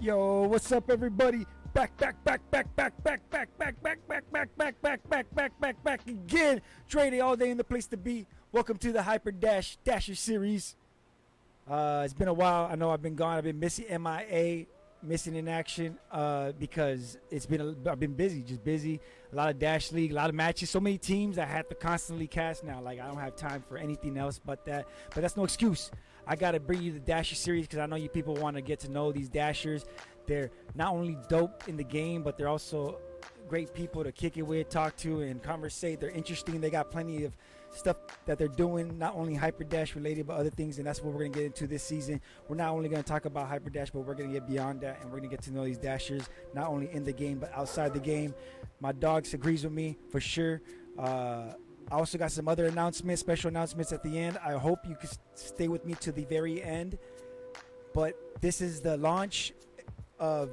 Yo, what's up, everybody? Back again. Trey Day all day in the place to be. Welcome to the Hyper Dasher series. It's been a while. I know I've been gone. I've been missing MIA, missing in action, because I've been busy, just busy. A lot of Dash League, a lot of matches, so many teams I had to constantly cast now. Like, I don't have time for anything else but that. But that's no excuse. I got to bring you the Dasher series because I know you people want to get to know these Dashers. They're not only dope in the game, but they're also great people to kick it with, talk to, and conversate. They're interesting. They got plenty of stuff that they're doing, not only Hyper Dash related, but other things, and that's what we're going to get into this season. We're not only going to talk about Hyper Dash, but we're going to get beyond that, and we're going to get to know these Dashers, not only in the game, but outside the game. My dog agrees with me, for sure. I also got some other announcements, special announcements at the end. I hope you can stay with me to the very end. But this is the launch of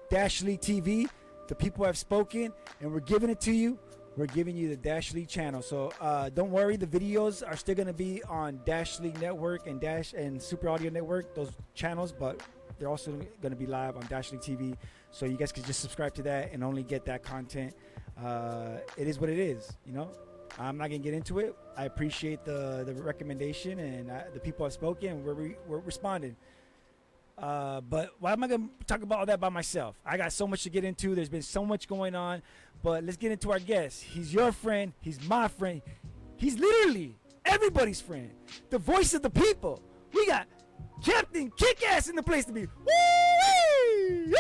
Dash League TV. The people have spoken, and we're giving it to you. We're giving you the Dash League channel. So don't worry, the videos are still going to be on Dash League Network and Dash and Super Audio Network, those channels, but they're also going to be live on Dash League TV. So you guys can just subscribe to that and only get that content. It is what it is, you know. I'm not going to get into it. I appreciate the recommendation, and the people have spoken, and we're responding. But why am I going to talk about all that by myself? I got so much to get into. There's been so much going on. But let's get into our guest. He's your friend. He's my friend. He's literally everybody's friend. The voice of the people. We got Captain KickAss in the place to be. Woo-wee!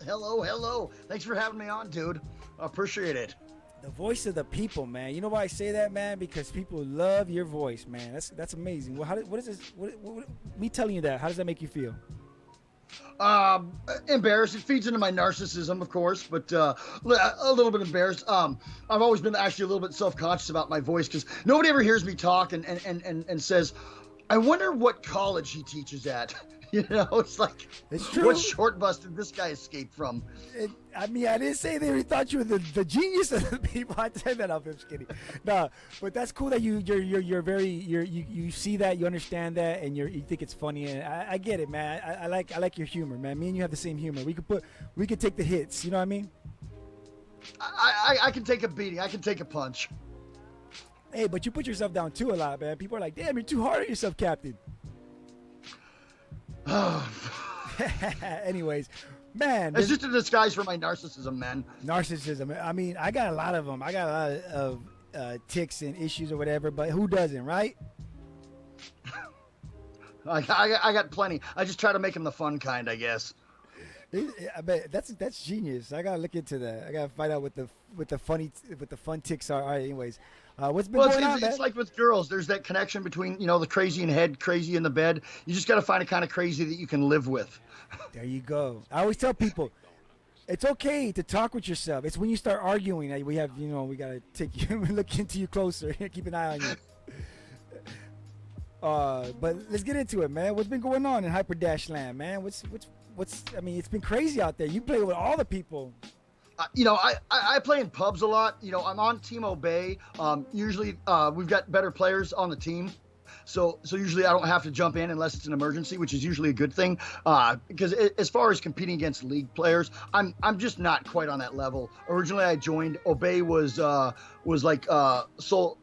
Hello. Thanks for having me on, dude. I appreciate it. The voice of the people, man. You know why I say that, man? Because people love your voice, man. That's amazing. Well, what is this? What, me telling you that, how does that make you feel? Embarrassed. It feeds into my narcissism, of course, but a little bit embarrassed. I've always been actually a little bit self-conscious about my voice because nobody ever hears me talk and says, I wonder what college he teaches at. You know, it's like, it's true. What short bus did this guy escape from? I didn't say they thought you were the genius of the people. I said that off. I'm just kidding. No, but that's cool that you see that, you understand that, and you think it's funny. And I get it, man. I like your humor, man. Me and you have the same humor. We could take the hits. You know what I mean? I can take a beating. I can take a punch. Hey, but you put yourself down too a lot, man. People are like, damn, you're too hard on yourself, Captain. Anyways, man, it's just a disguise for my narcissism, man. Narcissism. I mean, I got a lot of them. I got a lot of ticks and issues or whatever, but who doesn't, right? I got plenty. I just try to make them the fun kind, I guess. I bet that's genius. I gotta look into that. I gotta find out what the fun ticks are. All right, anyways. What's been going on, man? It's like with girls. There's that connection between, the crazy in head, crazy in the bed. You just got to find a kind of crazy that you can live with. There you go. I always tell people, it's okay to talk with yourself. It's when you start arguing that we got to take you, look into you closer, keep an eye on you. But let's get into it, man. What's been going on in Hyper Dash Land, man? I mean, it's been crazy out there. You play with all the people. I play in pubs a lot. I'm on Team Obey. Usually we've got better players on the team. So usually I don't have to jump in unless it's an emergency, which is usually a good thing. Because as far as competing against league players, I'm just not quite on that level. Originally I joined Obey was like Soul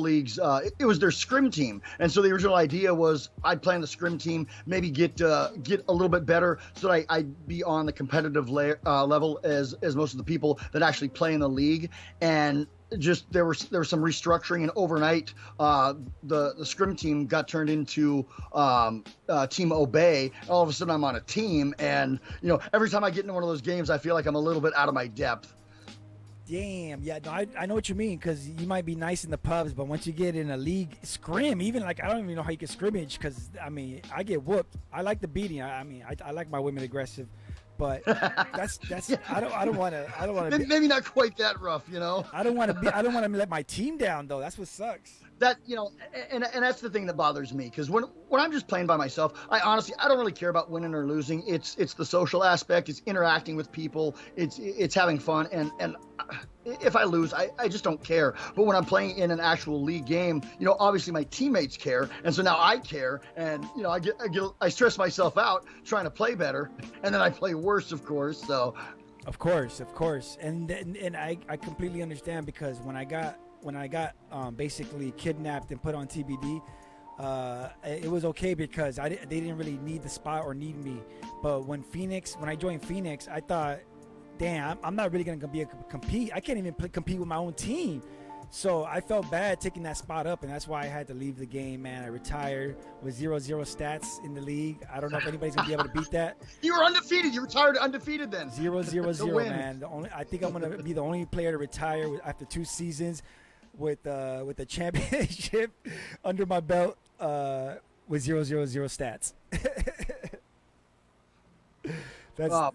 League's. It was their scrim team, and so the original idea was I'd play on the scrim team, maybe get a little bit better, so that I'd be on the competitive level as most of the people that actually play in the league. And just there was some restructuring, and overnight the scrim team got turned into Team Obey. All of a sudden I'm on a team, and every time I get into one of those games I feel like I'm a little bit out of my depth. Damn, yeah, no, I know what you mean, because you might be nice in the pubs, but once you get in a league scrim, even like I don't even know how you can scrimmage, because I mean I get whooped. I like the beating. I like my women aggressive. But that's Yeah. I don't want to maybe not quite that rough, I don't want to let my team down though. That's what sucks. that, and that's the thing that bothers me, because when I'm just playing by myself, I don't really care about winning or losing. It's the social aspect. It's interacting with people. It's having fun, and if I lose, I just don't care. But when I'm playing in an actual league game, obviously my teammates care, and so now I care, and I stress myself out trying to play better, and then I play worse, of course. So Of course, and I completely understand, because when I got basically kidnapped and put on TBD, it was okay because they didn't really need the spot or need me. But when I joined Phoenix, I thought, damn, I'm not really gonna be able to compete. I can't even compete with my own team. So I felt bad taking that spot up, and that's why I had to leave the game, man. I retired with 0-0 stats in the league. I don't know if anybody's gonna be able to beat that. You were undefeated. You retired undefeated then. 0-0-0, man. I think I'm gonna be the only player to retire after 2 seasons with the championship under my belt with 0-0-0 stats. That's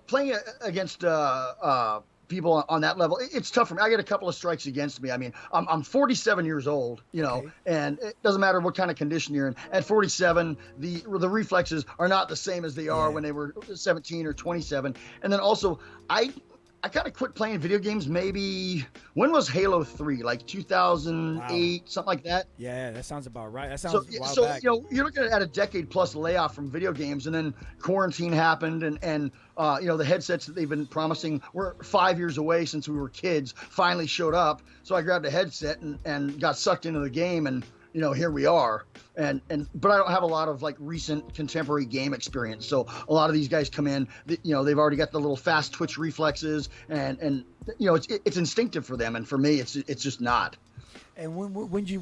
playing against people on that level, it's tough for me. I get a couple of strikes against me. I mean, I'm 47 years old, Okay. and it doesn't matter what kind of condition you're in. At 47, the reflexes are not the same as they are when they were 17 or 27. And then also, I kind of quit playing video games maybe, when was Halo 3? Like 2008, something like that? Yeah, that sounds about right. That sounds a while so back. You're looking at a decade plus layoff from video games, and then quarantine happened, and the headsets that they've been promising were 5 years away since we were kids finally showed up. So I grabbed a headset and got sucked into the game, and here we are. But I don't have a lot of like recent contemporary game experience. So a lot of these guys come in, they've already got the little fast twitch reflexes, and it's instinctive for them, and for me, it's just not. And when you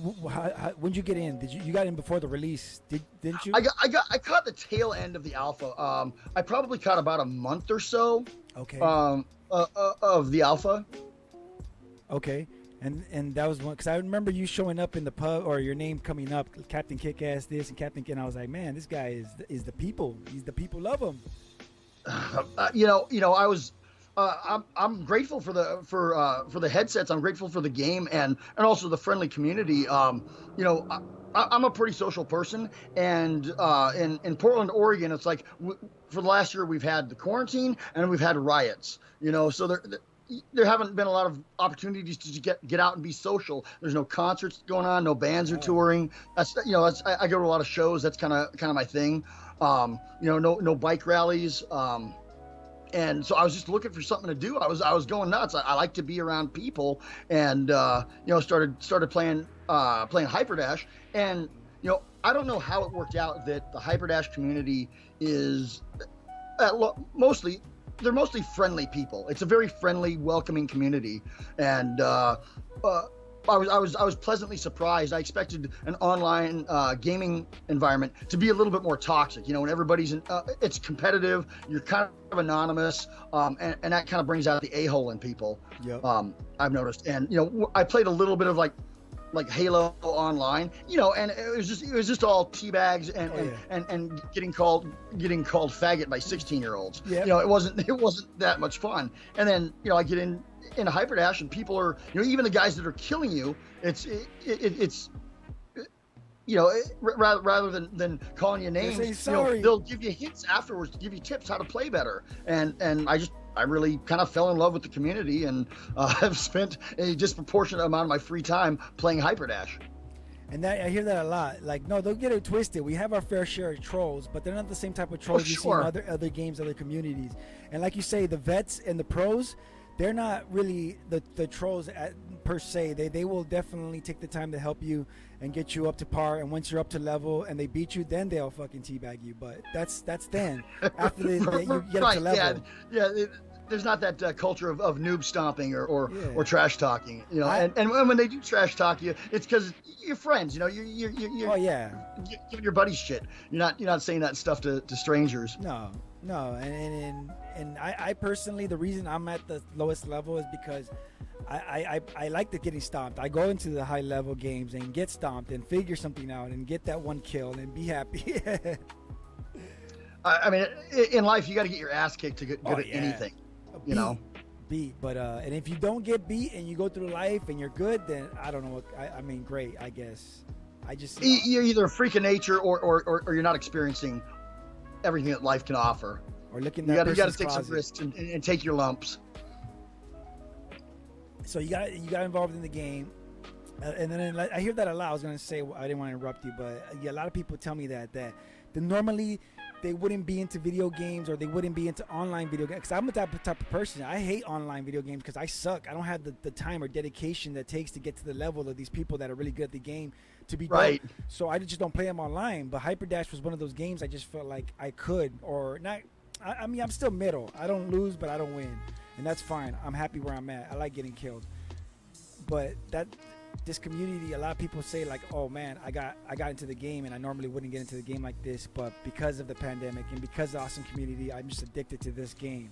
get in? You got in before the release? Didn't you? I caught the tail end of the alpha. I probably caught about a month or so. Okay. Of the alpha. Okay. And that was one, because I remember you showing up in the pub, or your name coming up, Captain KickAss this and Captain, and I was like, man, this guy is the people. The love him. I was. I'm grateful for the headsets. I'm grateful for the game and also the friendly community. I'm a pretty social person, and in Portland, Oregon, it's like for the last year we've had the quarantine and we've had riots. So there haven't been a lot of opportunities to get out and be social. There's no concerts going on, no bands are touring. I go to a lot of shows. That's kind of my thing. No bike rallies. And so I was just looking for something to do. I was going nuts. I like to be around people, and started playing Hyperdash. And I don't know how it worked out that the Hyperdash community is they're mostly friendly people. It's a very friendly, welcoming community, and I was pleasantly surprised. I expected an online gaming environment to be a little bit more toxic. When everybody's it's competitive, you're kind of anonymous, and that kind of brings out the a-hole in people. Yep. I've noticed, and I played a little bit of like Halo online, and it was just all teabags and getting called faggot by 16-year-olds. Yep. It wasn't that much fun. And then I get into Hyperdash, and people are even the guys that are killing you, it's rather than calling you names, they'll give you hints afterwards to give you tips how to play better. And I really kind of fell in love with the community, and have spent a disproportionate amount of my free time playing Hyperdash. And I hear that a lot. Like, no, don't get it twisted. We have our fair share of trolls, but they're not the same type of trolls you see in other games, other communities. And like you say, the vets and the pros, they're not really the trolls per se. They will definitely take the time to help you and get you up to par. And once you're up to level and they beat you, then they'll fucking teabag you. But that's then. After you get up to level. Yeah. There's not that culture of noob stomping or trash talking. And when they do trash talk you, it's because you're friends. You're giving your buddies shit. You're not saying that stuff to strangers. No. And I personally, the reason I'm at the lowest level is because I like the getting stomped. I go into the high level games and get stomped and figure something out and get that one kill and be happy. I mean, in life, you got to get your ass kicked to get good at anything. beat. But and if you don't get beat and you go through life and you're good, then I don't know what I mean. Great, I guess. I just You're either a freak of nature or you're not experiencing everything that life can offer. or looking You at got to take some risks and take your lumps. So you got involved in the game, and then I hear that a lot. I was gonna say I didn't want to interrupt you, but a lot of people tell me that normally they wouldn't be into video games or they wouldn't be into online video games. Because I'm the type of person, I hate online video games because I suck. I don't have the time or dedication that it takes to get to the level of these people that are really good at the game to be right. Good. So I just don't play them online. But Hyperdash was one of those games I just felt like I could or not. I mean, I'm still middle. I don't lose, but I don't win. And that's fine. I'm happy where I'm at. I like getting killed. But this community, a lot of people say like, oh man, I got into the game and I normally wouldn't get into the game like this, but because of the pandemic and because of the awesome community, I'm just addicted to this game.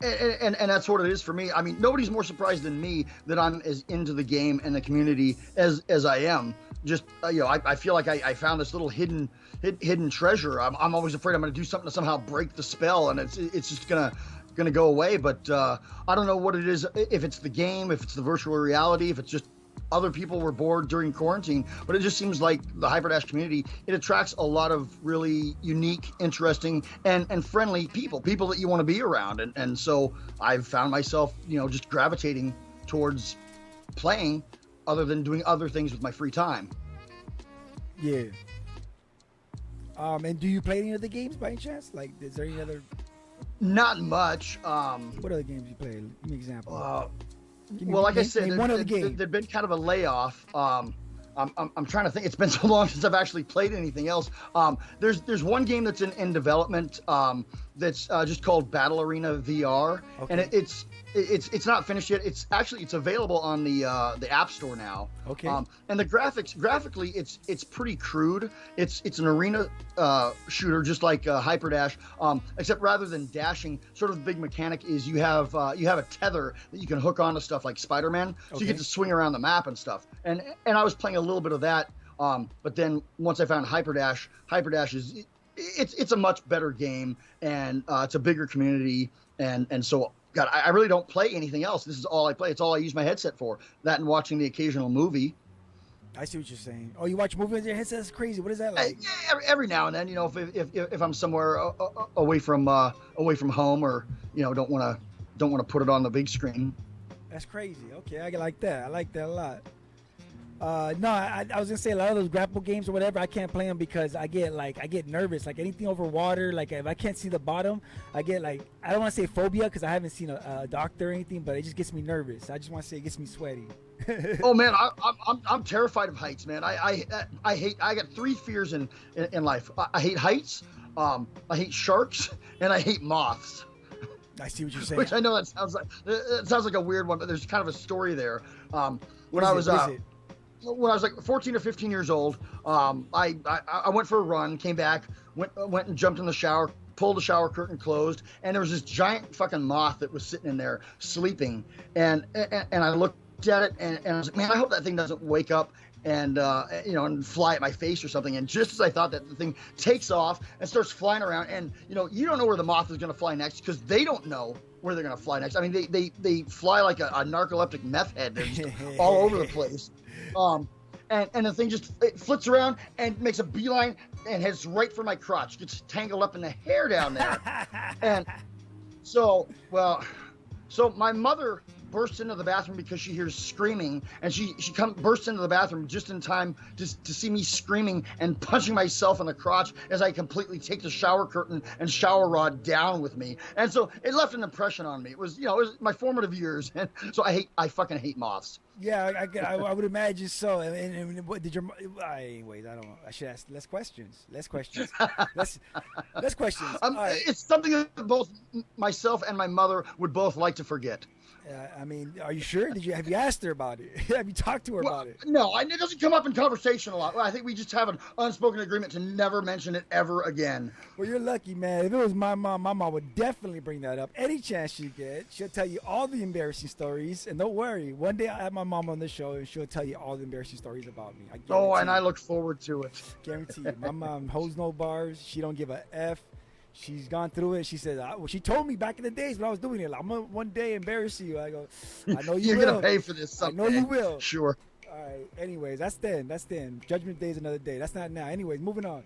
And that's what it is for me. I mean, nobody's more surprised than me that I'm as into the game and the community as I am. Just I feel like I found this little hidden treasure. I'm always afraid I'm going to do something to somehow break the spell, and it's just gonna go away. But I don't know what it is. If it's the game, if it's the virtual reality, if it's just other people were bored during quarantine, but it just seems like the Hyperdash community, it attracts a lot of really unique, interesting, and friendly people that you want to be around. And so I've found myself, just gravitating towards playing other than doing other things with my free time. Yeah. And do you play any other games by any chance? Like, is there any other? Not much. What other games you play? Give me an example. Like I said, there'd been kind of a layoff. I'm trying to think. It's been so long since I've actually played anything else. There's one game that's in development that's just called Battle Arena VR, okay. And it's not finished yet. It's available on the App Store now. Okay. And the graphically, it's pretty crude. It's an arena shooter, just like Hyperdash. Except rather than dashing, sort of the big mechanic is you have a tether that you can hook onto stuff like Spider-Man, so you get to swing around the map and stuff. And I was playing a little bit of that. But then once I found Hyperdash is it's a much better game, and it's a bigger community, and so. God, I really don't play anything else. This is all I play. It's all I use my headset for. That and watching the occasional movie. I see what you're saying. Oh, you watch movies on your headset? That's crazy. What is that like? Every now and then, if I'm somewhere away from home, or don't want to put it on the big screen. That's crazy. Okay, I like that. I like that a lot. No, I was gonna say a lot of those grapple games or whatever, I can't play them because I get nervous. Like anything over water, like if I can't see the bottom, I get I don't want to say phobia because I haven't seen a doctor or anything, but it just gets me nervous. I just want to say it gets me sweaty. Oh man, I'm terrified of heights, man. I got three fears in life. I hate heights, I hate sharks, and I hate moths. I see what you're saying. Which I know that sounds like a weird one, but there's kind of a story there. When I was like 14 or 15 years old, I went for a run, came back, went and jumped in the shower, pulled the shower curtain closed, and there was this giant fucking moth that was sitting in there sleeping, and I looked at it and I was like, man, I hope that thing doesn't wake up and and fly at my face or something. And just as I thought that, the thing takes off and starts flying around, and you don't know where the moth is going to fly next because they don't know where they're going to fly next. I mean, they fly like a narcoleptic meth head. They're just all over the place. And the thing just flits around and makes a beeline and heads right for my crotch. Gets tangled up in the hair down there. And so my mother bursts into the bathroom because she hears screaming, and she bursts into the bathroom just in time to see me screaming and punching myself in the crotch as I completely take the shower curtain and shower rod down with me. And so it left an impression on me. It was my formative years, and so I fucking hate moths. Yeah, I would imagine so. And what did your? Anyways, I don't know. I should ask less questions. Less questions. less questions. Right. It's something that both myself and my mother would both like to forget. I mean, are you sure? Have you asked her about it? Have you talked to her about it? No, it doesn't come up in conversation a lot. I think we just have an unspoken agreement to never mention it ever again. Well, you're lucky, man. If it was my mom would definitely bring that up. Any chance she gets, she'll tell you all the embarrassing stories. And don't worry, one day I'll have my mom on the show and she'll tell you all the embarrassing stories about me. I look forward to it. Guarantee you. My mom holds no bars. She don't give a F. she's gone through it. She said, well, she told me back in the days when I was doing it, like, I'm gonna one day embarrass you. I go, I know you You're will. gonna pay for this someday. I know you will. Sure. All right. Anyways, that's then. That's then. Judgment Day is another day. That's not now. Anyways, moving on.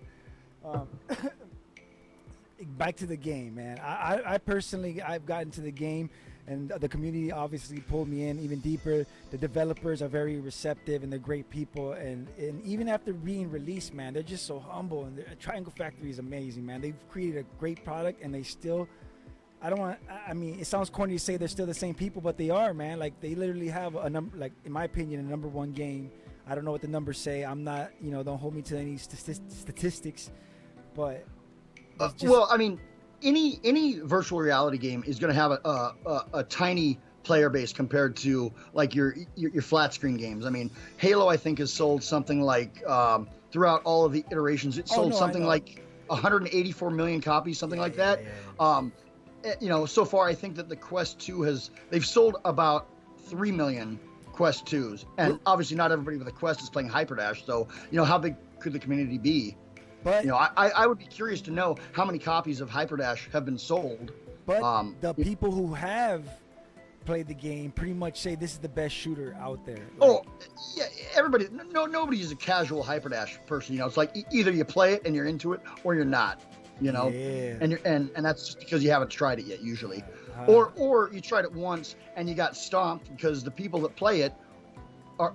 Back to the game, man. I personally, I've gotten to the game, and the community obviously pulled me in even deeper. The developers are very receptive, and they're great people. And even after being released, man, they're just so humble. And Triangle Factory is amazing, man. They've created a great product, and they still. I mean, it sounds corny to say they're still the same people, but they are, man. Like, they literally have a number, like, in my opinion, a number one game. I don't know what the numbers say. I'm not, don't hold me to any statistics, but. Well, I mean, any virtual reality game is going to have a tiny player base compared to like your flat screen games. I mean, Halo, I think, has sold something like throughout all of the iterations, it sold something like 184 million copies, something like that. So far, I think that the Quest 2 they've sold about 3 million Quest 2s, and obviously not everybody with a Quest is playing Hyperdash. So how big could the community be? But I would be curious to know how many copies of Hyperdash have been sold. But the people who have played the game pretty much say this is the best shooter out there. Yeah, everybody. Nobody is a casual Hyperdash person. It's like either you play it and you're into it, or you're not. Yeah. And that's just because you haven't tried it yet, usually, or you tried it once and you got stomped because the people that play it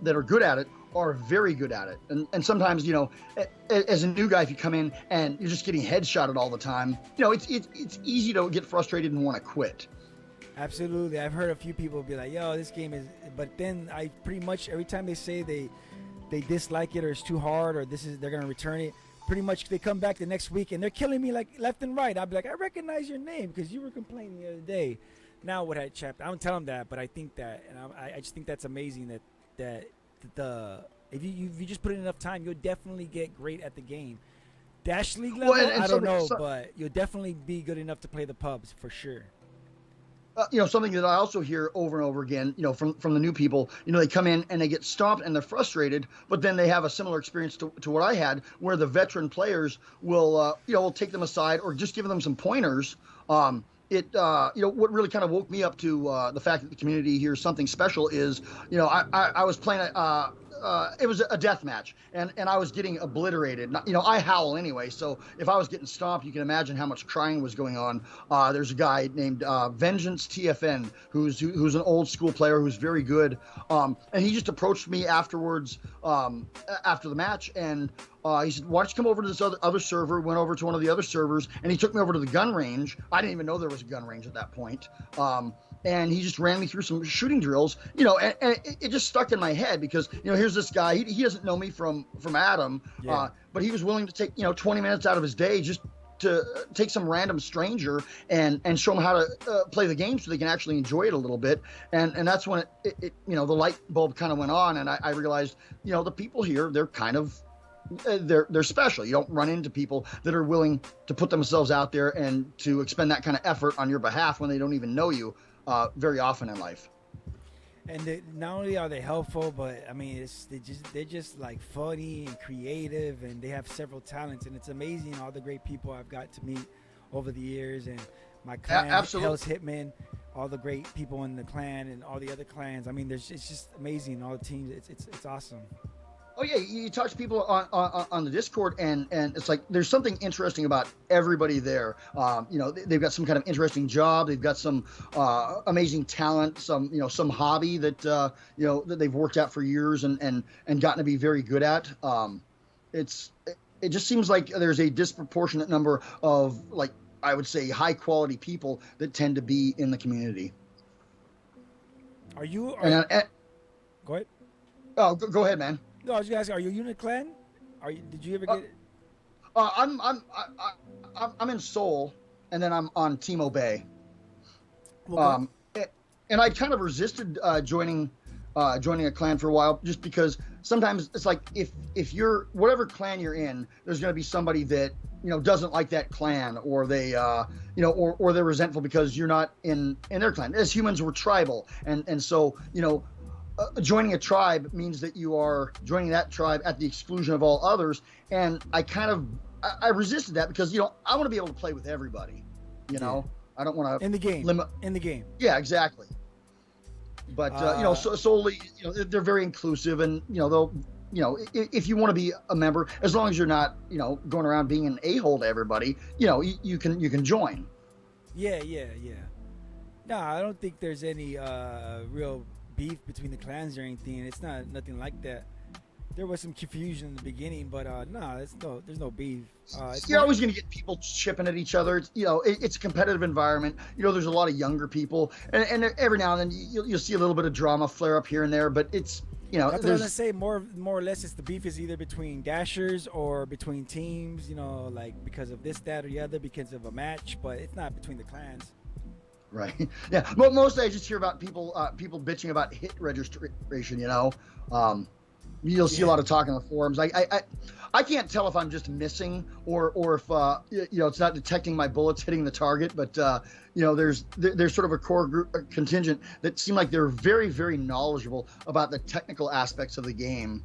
that are good at it are very good at it. And sometimes, as a new guy, if you come in and you're just getting headshotted all the time, it's easy to get frustrated and want to quit. Absolutely. I've heard a few people be like, yo, this game is, but then I pretty much, every time they say they dislike it or it's too hard or they're going to return it, pretty much they come back the next week and they're killing me like left and right. I'll be like, I recognize your name because you were complaining the other day. Now what I chapter, I don't tell them that, but I think that, and I just think that's amazing that if you just put in enough time, you'll definitely get great at the game. Dash League level, I don't know, but you'll definitely be good enough to play the pubs for sure. Something that I also hear over and over again, from the new people, they come in and they get stomped and they're frustrated, but then they have a similar experience to what I had, where the veteran players will take them aside or just give them some pointers. What really kind of woke me up to the fact that the community here is something special is, I was playing it was a death match, and I was getting obliterated. I howl anyway, so if I was getting stomped, you can imagine how much crying was going on. There's a guy named Vengeance TFN who's an old school player who's very good, and he just approached me afterwards, after the match, and he said, why don't you come over to this other server? Went over to one of the other servers, and he took me over to the gun range. I didn't even know there was a gun range at that point. And he just ran me through some shooting drills, and it just stuck in my head because, here's this guy, he doesn't know me from Adam, but he was willing to take, 20 minutes out of his day just to take some random stranger and show them how to play the game so they can actually enjoy it a little bit. And that's when it the light bulb kind of went on, and I realized, the people here, they're kind of, they're special. You don't run into people that are willing to put themselves out there and to expend that kind of effort on your behalf when they don't even know you. Very often in life. And not only are they helpful, but I mean, they're just like funny and creative, and they have several talents, and it's amazing all the great people I've got to meet over the years, and my clan, Hell's Hitman, all the great people in the clan, and all the other clans. I mean, it's just amazing. All the teams, it's awesome. Oh yeah, you talk to people on the Discord, and it's like there's something interesting about everybody there. They've got some kind of interesting job. They've got some amazing talent, some hobby that that they've worked at for years and gotten to be very good at. It just seems like there's a disproportionate number of, like, I would say, high quality people that tend to be in the community. Go ahead. Oh, go ahead, man. No, I was just asking, are you Unit Clan? Did you ever get it? I'm in Seoul, and then I'm on Team Obey. Well, and I kind of resisted joining a clan for a while, just because sometimes it's like if you're whatever clan you're in, there's going to be somebody that doesn't like that clan, or they or they're resentful because you're not in their clan. As humans, we're tribal, and so joining a tribe means that you are joining that tribe at the exclusion of all others. And I kind of I resisted that because I want to be able to play with everybody. I don't want to in the game. limit. In the game. Yeah, exactly. But solely, they're very inclusive, and they'll, if you want to be a member, as long as you're not, going around being an a-hole to everybody, you can join. Yeah. No, I don't think there's any real beef between the clans or anything. It's nothing like that. There was some confusion in the beginning, but there's no beef. You're always going to get people chipping at each other. It's a competitive environment. There's a lot of younger people, and every now and then you'll see a little bit of drama flare up here and there. But it's I was gonna say more or less, it's the beef is either between dashers or between teams. Like because of this, that, or the other, because of a match. But it's not between the clans. Right. Yeah. But mostly I just hear about people bitching about hit registration. You'll see a lot of talk on the forums. I can't tell if I'm just missing or if it's not detecting my bullets hitting the target. But there's sort of a core group, a contingent that seem like they're very, very knowledgeable about the technical aspects of the game.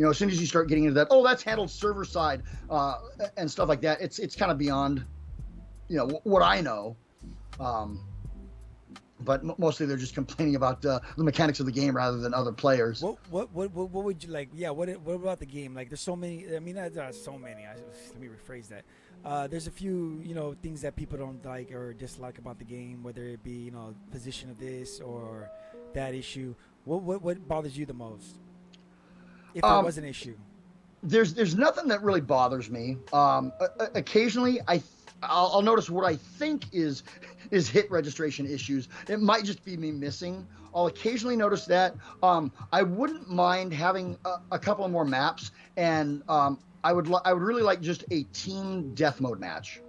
As soon as you start getting into that, that's handled server side and stuff like that. It's kind of beyond what I know. But mostly they're just complaining about the mechanics of the game rather than other players. What would you like? Yeah, what about the game? Like, there's so many. I mean, there are so many. Let me rephrase that. There's a few things that people don't like or dislike about the game, whether it be position of this or that issue. What bothers you the most? If it was an issue. There's nothing that really bothers me. Occasionally I'll notice what I think is hit registration issues. It might just be me missing. I'll occasionally notice that. I wouldn't mind having a couple of more maps, and I would really like just a team death mode match,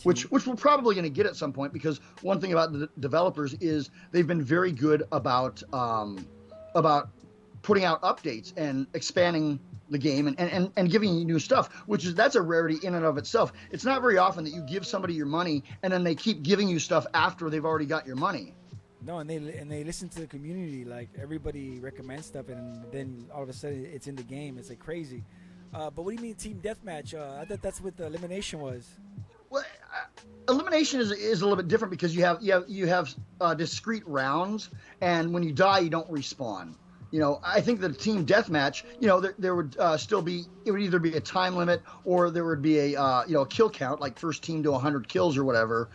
which we're probably going to get at some point, because one thing about the developers is they've been very good about putting out updates and expanding the game and giving you new stuff, that's a rarity in and of itself. It's not very often that you give somebody your money and then they keep giving you stuff after they've already got your money. No, and they listen to the community. Like, everybody recommends stuff, and then all of a sudden it's in the game. It's like crazy. But what do you mean team deathmatch? I thought that's what the elimination was. Well, elimination is a little bit different because you have discrete rounds, and when you die, you don't respawn. I think the team deathmatch, there would still be, it would either be a time limit or there would be a kill count, like first team to 100 kills or whatever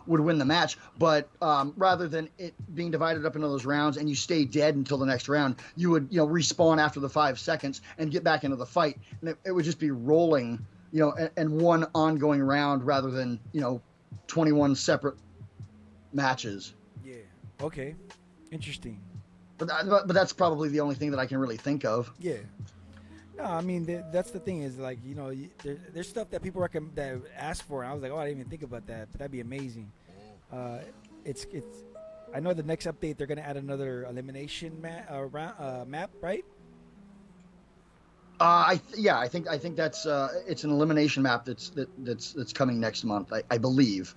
would win the match. But rather than it being divided up into those rounds and you stay dead until the next round, you would respawn after the 5 seconds and get back into the fight, and it would just be rolling, and one ongoing round rather than 21 separate matches. Yeah. Okay. Interesting. But that's probably the only thing that I can really think of. Yeah. No, I mean that's the thing is, like, there's stuff that people that ask for, and I was like, I didn't even think about that, but that'd be amazing. It's I know the next update they're gonna add another elimination map, right? I think that's it's an elimination map that's coming next month, I believe.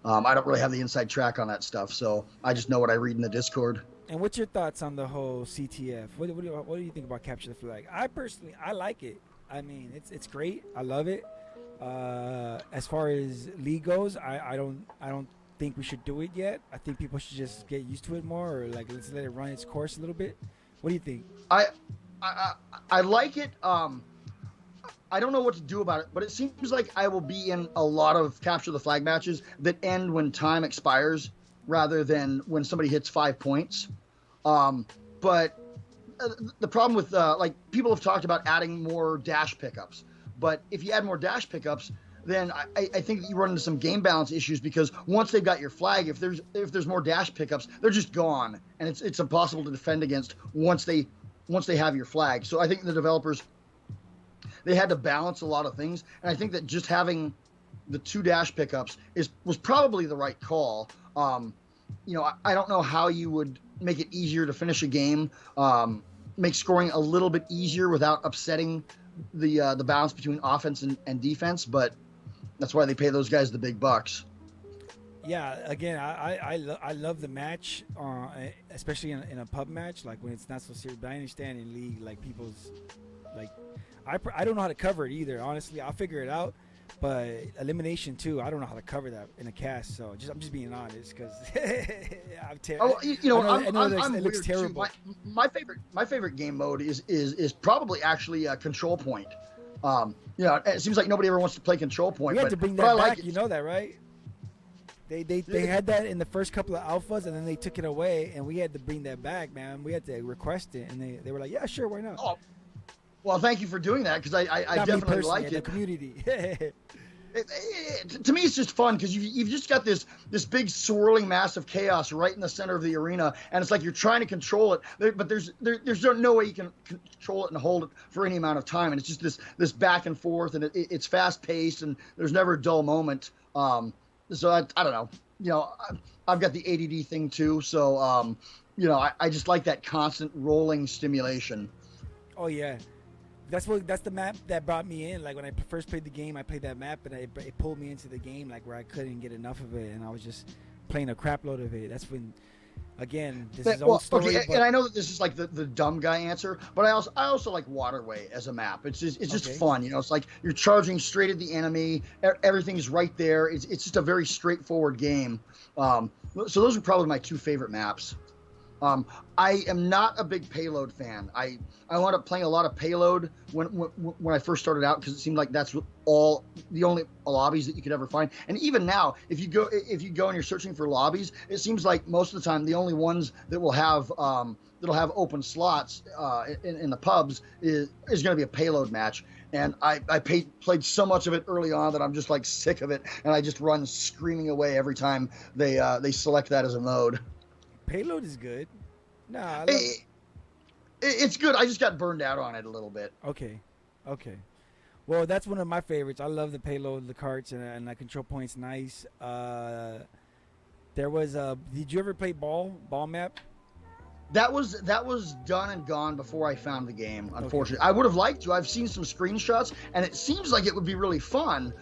I don't really have the inside track on that stuff, so I just know what I read in the Discord. And what's your thoughts on the whole CTF? What do you think about Capture the Flag? I personally, I like it. I mean, it's great. I love it. As far as league goes, I don't think we should do it yet. I think people should just get used to it more, or like let's let it run its course a little bit. What do you think? I like it. I don't know what to do about it, but it seems like I will be in a lot of Capture the Flag matches that end when time expires, rather than when somebody hits 5 points. But the problem with, like, people have talked about adding more dash pickups. But if you add more dash pickups, then I think that you run into some game balance issues, because once they've got your flag, if there's more dash pickups, they're just gone, and it's impossible to defend against once they have your flag. So I think the developers, they had to balance a lot of things, and I think that just having the 2 dash pickups was probably the right call. I don't know how you would make it easier to finish a game, make scoring a little bit easier without upsetting the balance between offense and defense, but that's why they pay those guys the big bucks. Yeah, again, I love the match, especially in a pub match, like when it's not so serious. But I understand in league, like people's Like, I don't know how to cover it either. Honestly, I'll figure it out. But elimination too, I don't know how to cover that in a cast. So I'm just being honest because I'm terrible. Oh, you know, I'm it looks weird terrible. too. My favorite game mode is probably actually Control Point. You know, it seems like nobody ever wants to play Control Point. We had but, to bring but I that like back. it. You know that, right? They had that in the first couple of alphas, and then they took it away, and we had to bring that back, man. We had to request it, and they were like, yeah, sure, why not? Oh, well, thank you for doing that because I definitely like it. The community. To me, it's just fun because you've just got this big swirling mass of chaos right in the center of the arena, and it's like you're trying to control it, but there's no way you can control it and hold it for any amount of time, and it's just this back and forth, and it's fast paced, and there's never a dull moment. So I don't know, you know, I've got the ADD thing too, so you know, I just like that constant rolling stimulation. Oh yeah. That's the map that brought me in. Like when I first played the game, I played that map, and it pulled me into the game, like where I couldn't get enough of it, and I was just playing a crap load of it. That's when, again, this is old story. Okay, and I know that this is like the dumb guy answer, but I also like Waterway as a map. It's just fun, you know. It's like you're charging straight at the enemy. Everything's right there. It's just a very straightforward game. So those are probably my two favorite maps. I am not a big payload fan. I wound up playing a lot of payload when I first started out because it seemed like that's the only lobbies that you could ever find. And even now, if you go and you're searching for lobbies, it seems like most of the time the only ones that will have that'll have open slots in the pubs is going to be a payload match. And I played so much of it early on that I'm just like sick of it, and I just run screaming away every time they select that as a mode. Payload is good. Nah, it's good. I just got burned out on it a little bit. Okay. Well, that's one of my favorites. I love the payload, the carts, and the control point's nice. There was did you ever play ball map? That was done and gone before I found the game. Unfortunately, okay. I would have liked to. I've seen some screenshots, and it seems like it would be really fun.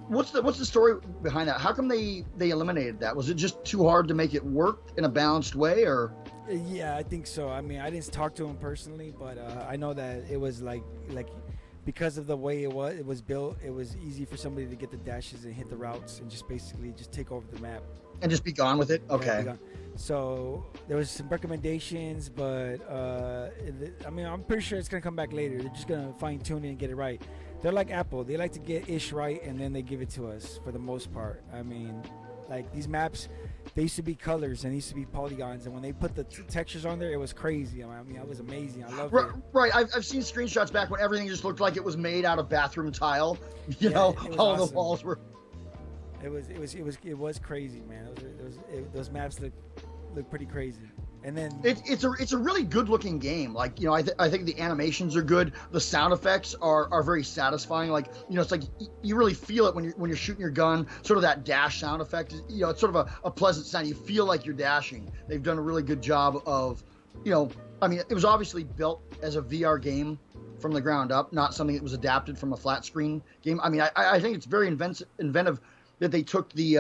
What's the story behind that? How come they eliminated that? Was it just too hard to make it work in a balanced way, or? Yeah, I think so. I mean, I didn't talk to him personally, but I know that it was like because of the way it was built, it was easy for somebody to get the dashes and hit the routes and just basically just take over the map and just be gone with it. Okay. Yeah, so there was some recommendations, but I mean, I'm pretty sure it's gonna come back later. They're just gonna fine tune it and get it right. They're like Apple. They like to get ish right, and then they give it to us for the most part. I mean, like these maps, they used to be colors and they used to be polygons, and when they put the textures on there, it was crazy. I mean, it was amazing. I loved it. Right. I've seen screenshots back when everything just looked like it was made out of bathroom tile. You know, all awesome. The walls were. It was crazy, man. Those maps look pretty crazy. And then it's a really good looking game. Like, you know, I think the animations are good. The sound effects are very satisfying. Like, you know, it's like you really feel it when you're shooting your gun. Sort of that dash sound effect. You know, it's sort of a pleasant sound. You feel like you're dashing. They've done a really good job of, you know, I mean, it was obviously built as a VR game from the ground up, not something that was adapted from a flat screen game. I mean, I think it's very inventive that they took the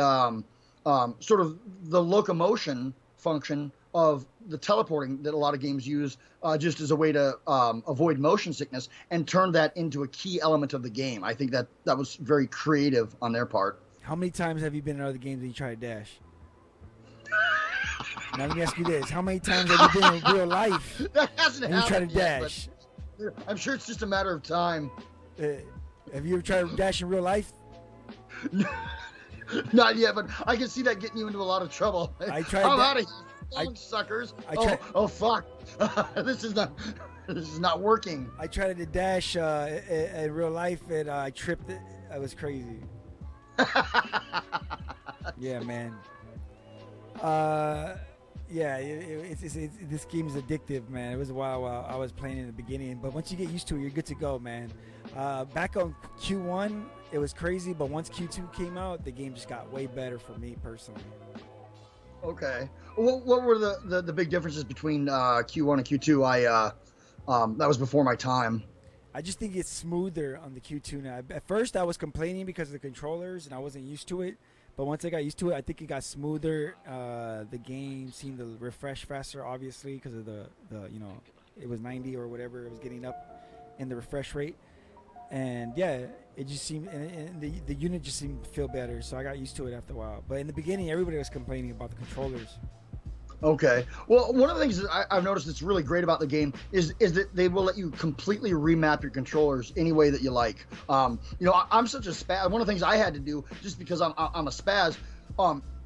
sort of the locomotion function of the teleporting that a lot of games use just as a way to avoid motion sickness and turn that into a key element of the game. I think that was very creative on their part. How many times have you been in other games and you try to dash? Now let me ask you this: how many times have you been in real life that hasn't and you try to yet, dash? I'm sure it's just a matter of time. Have you ever tried to dash in real life? Not yet, but I can see that getting you into a lot of trouble. I tried. I'm out of here, suckers. Oh fuck! This is not working. I tried to dash in real life, and I tripped it. It was crazy. Yeah, man. Yeah, this game is addictive, man. It was a while I was playing in the beginning, but once you get used to it, you're good to go, man. Back on Q1, it was crazy, but once Q2 came out, the game just got way better for me personally. Okay. What were the big differences between Q1 and Q2? That was before my time. I just think it's smoother on the Q2 now. At first, I was complaining because of the controllers, and I wasn't used to it. But once I got used to it, I think it got smoother. The game seemed to refresh faster, obviously, because of the It was 90 or whatever. It was getting up in the refresh rate, and yeah, it just seemed, and the unit just seemed to feel better. So I got used to it after a while. But in the beginning, everybody was complaining about the controllers. Okay. Well, one of the things that I've noticed that's really great about the game is that they will let you completely remap your controllers any way that you like. I'm such a spaz. One of the things I had to do, just because I'm a spaz,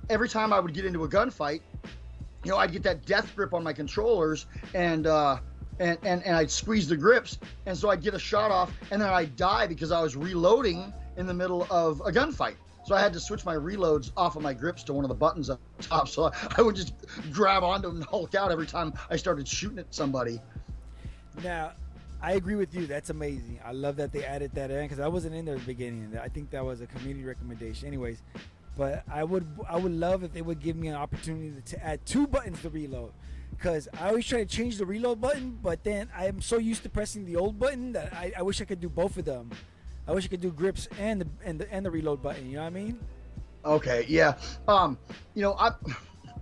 every time I would get into a gunfight, I'd get that death grip on my controllers, and I'd squeeze the grips, and so I'd get a shot off, and then I'd die because I was reloading in the middle of a gunfight. So I had to switch my reloads off of my grips to one of the buttons up top. So I would just grab onto them and Hulk out every time I started shooting at somebody. Now, I agree with you. That's amazing. I love that they added that in because I wasn't in there at the beginning. I think that was a community recommendation. Anyways, but I would love if they would give me an opportunity to add 2 buttons to reload. Because I always try to change the reload button, but then I am so used to pressing the old button that I wish I could do both of them. I wish I could do grips and the reload button. You know what I mean? Okay, yeah. I'm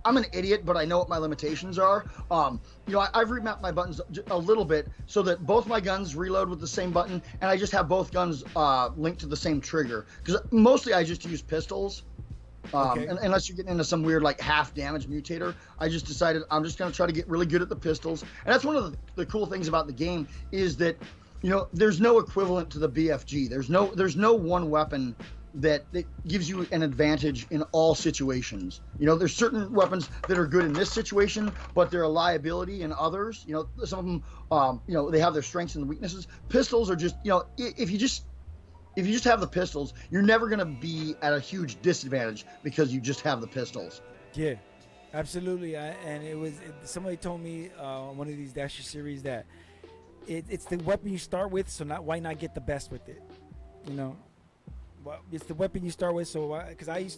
an idiot, but I know what my limitations are. I've remapped my buttons a little bit so that both my guns reload with the same button, and I just have both guns linked to the same trigger. Because mostly I just use pistols. Okay. Unless you're getting into some weird like half damage mutator, I just decided I'm just going to try to get really good at the pistols. And that's one of the cool things about the game is that there's no equivalent to the BFG. There's no one weapon that gives you an advantage in all situations. There's certain weapons that are good in this situation, but they're a liability in others. Some of them, they have their strengths and weaknesses. Pistols are just, if you just have the pistols, you're never going to be at a huge disadvantage because you just have the pistols. Yeah, absolutely. Somebody told me on one of these Dasher series that it's the weapon you start with, so why not get the best with it? Well, it's the weapon you start with, so because I'm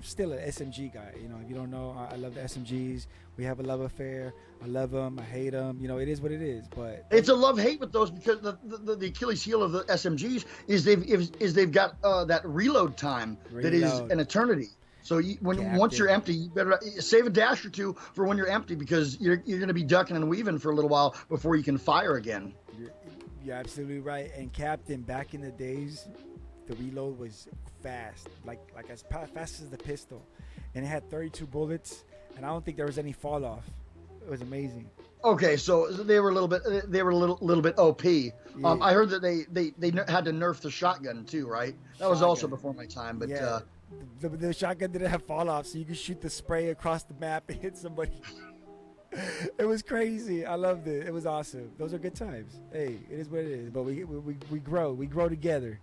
still an SMG guy. If you don't know, I love the SMGs. We have a love affair. I love them. I hate them. It is what it is. But it's a love-hate with those because the Achilles heel of the SMGs is they've got that reload time that is an eternity. So once you're empty, you better save a dash or two for when you're empty because you're going to be ducking and weaving for a little while before you can fire again. You're absolutely right. And Captain, back in the days, the reload was fast, like as fast as the pistol, and it had 32 bullets, and I don't think there was any fall off. It was amazing. Okay, so they were a little bit OP. Yeah. I heard that they had to nerf the shotgun too, right? That was also before my time, but yeah. The shotgun didn't have fall off, so you could shoot the spray across the map and hit somebody. It was crazy. I loved it. It was awesome. Those are good times. Hey, it is what it is. But we grow together.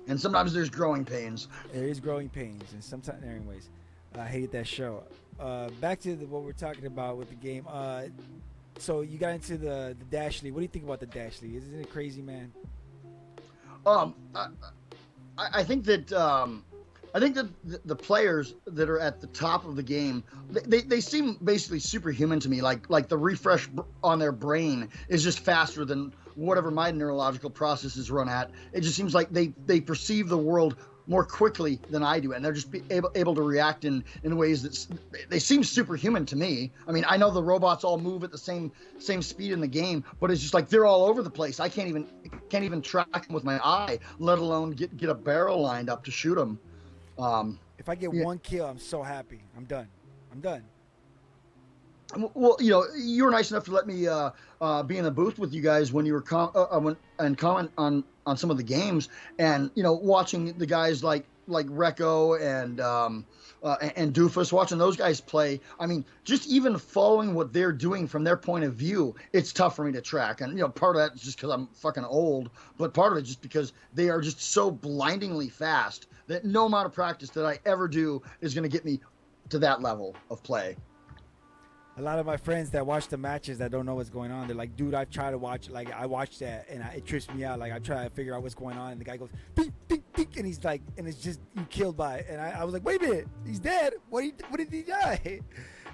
And sometimes there's growing pains. There is growing pains, and sometimes, anyways, I hated that show. Back to what we're talking about with the game. So you got into the Dash League. What do you think about the Dash League? Isn't it crazy, man? I think that the players that are at the top of the game, they seem basically superhuman to me. Like the refresh on their brain is just faster than whatever my neurological processes run at. It just seems like they perceive the world more quickly than I do, and they're just able to react in ways that they seem superhuman to me. I mean, I know the robots all move at the same speed in the game, but it's just like they're all over the place. I can't even track them with my eye, let alone get a barrel lined up to shoot them. If I get one kill, I'm so happy. I'm done. Well, you were nice enough to let me be in the booth with you guys when you were comment on some of the games, and watching the guys like Recco and Doofus, watching those guys play. I mean, just even following what they're doing from their point of view, it's tough for me to track. And part of that is just because I'm fucking old, but part of it just because they are just so blindingly fast that no amount of practice that I ever do is going to get me to that level of play. A lot of my friends that watch the matches that don't know what's going on, they're like, dude, I've tried to watch, I watched that and it trips me out. Like, I try to figure out what's going on, and the guy goes, ding, ding, ding, and he's like, and it's just, you killed by it. And I was like, wait a minute, he's dead. What did he die?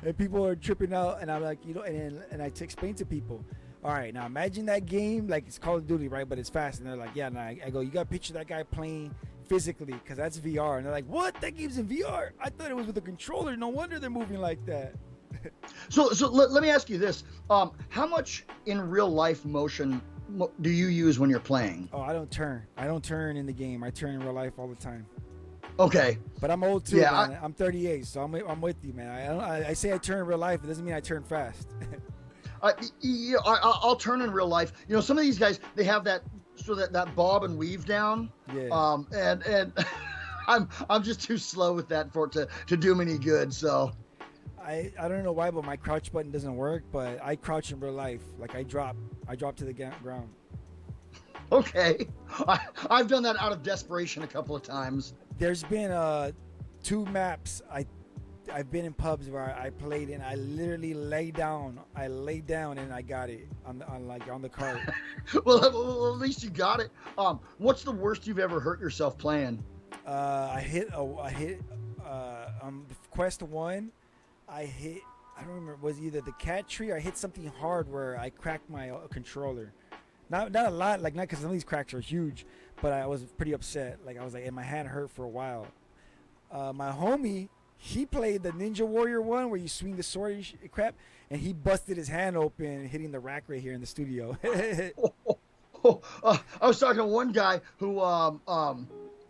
And people are tripping out, and I'm like, and I explain to people, all right, now imagine that game, like it's Call of Duty, right? But it's fast. And they're like, yeah, and I go, you got to picture that guy playing physically, because that's VR. And they're like, what? That game's in VR? I thought it was with a controller. No wonder they're moving like that. So let me ask you this: how much in real life motion do you use when you're playing? Oh, I don't turn. I don't turn in the game. I turn in real life all the time. Okay. But I'm old too, Yeah, man. I'm 38, so I'm with you, man. I say I turn in real life. It doesn't mean I turn fast. I'll turn in real life. Some of these guys, they have that that bob and weave down. Yeah. And I'm just too slow with that for it to do me any good. So I don't know why, but my crouch button doesn't work. But I crouch in real life. Like I drop to the ground. okay, I've done that out of desperation a couple of times. There's been 2 maps I've been in pubs where I played and I literally lay down. I lay down and I got it on the cart. well, at least you got it. What's the worst you've ever hurt yourself playing? I hit Quest 1. I don't remember, it was either the cat tree or I hit something hard where I cracked my controller. Not a lot, like not because some of these cracks are huge, but I was pretty upset. Like I was like, and my hand hurt for a while. My homie, he played the Ninja Warrior one where you swing the sword and crap, and he busted his hand open hitting the rack right here in the studio. I was talking to one guy who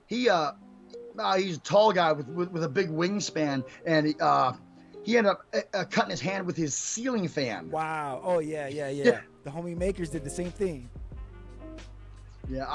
he's a tall guy with a big wingspan, and he ended up cutting his hand with his ceiling fan. Wow. Oh yeah. The homie makers did the same thing. Yeah.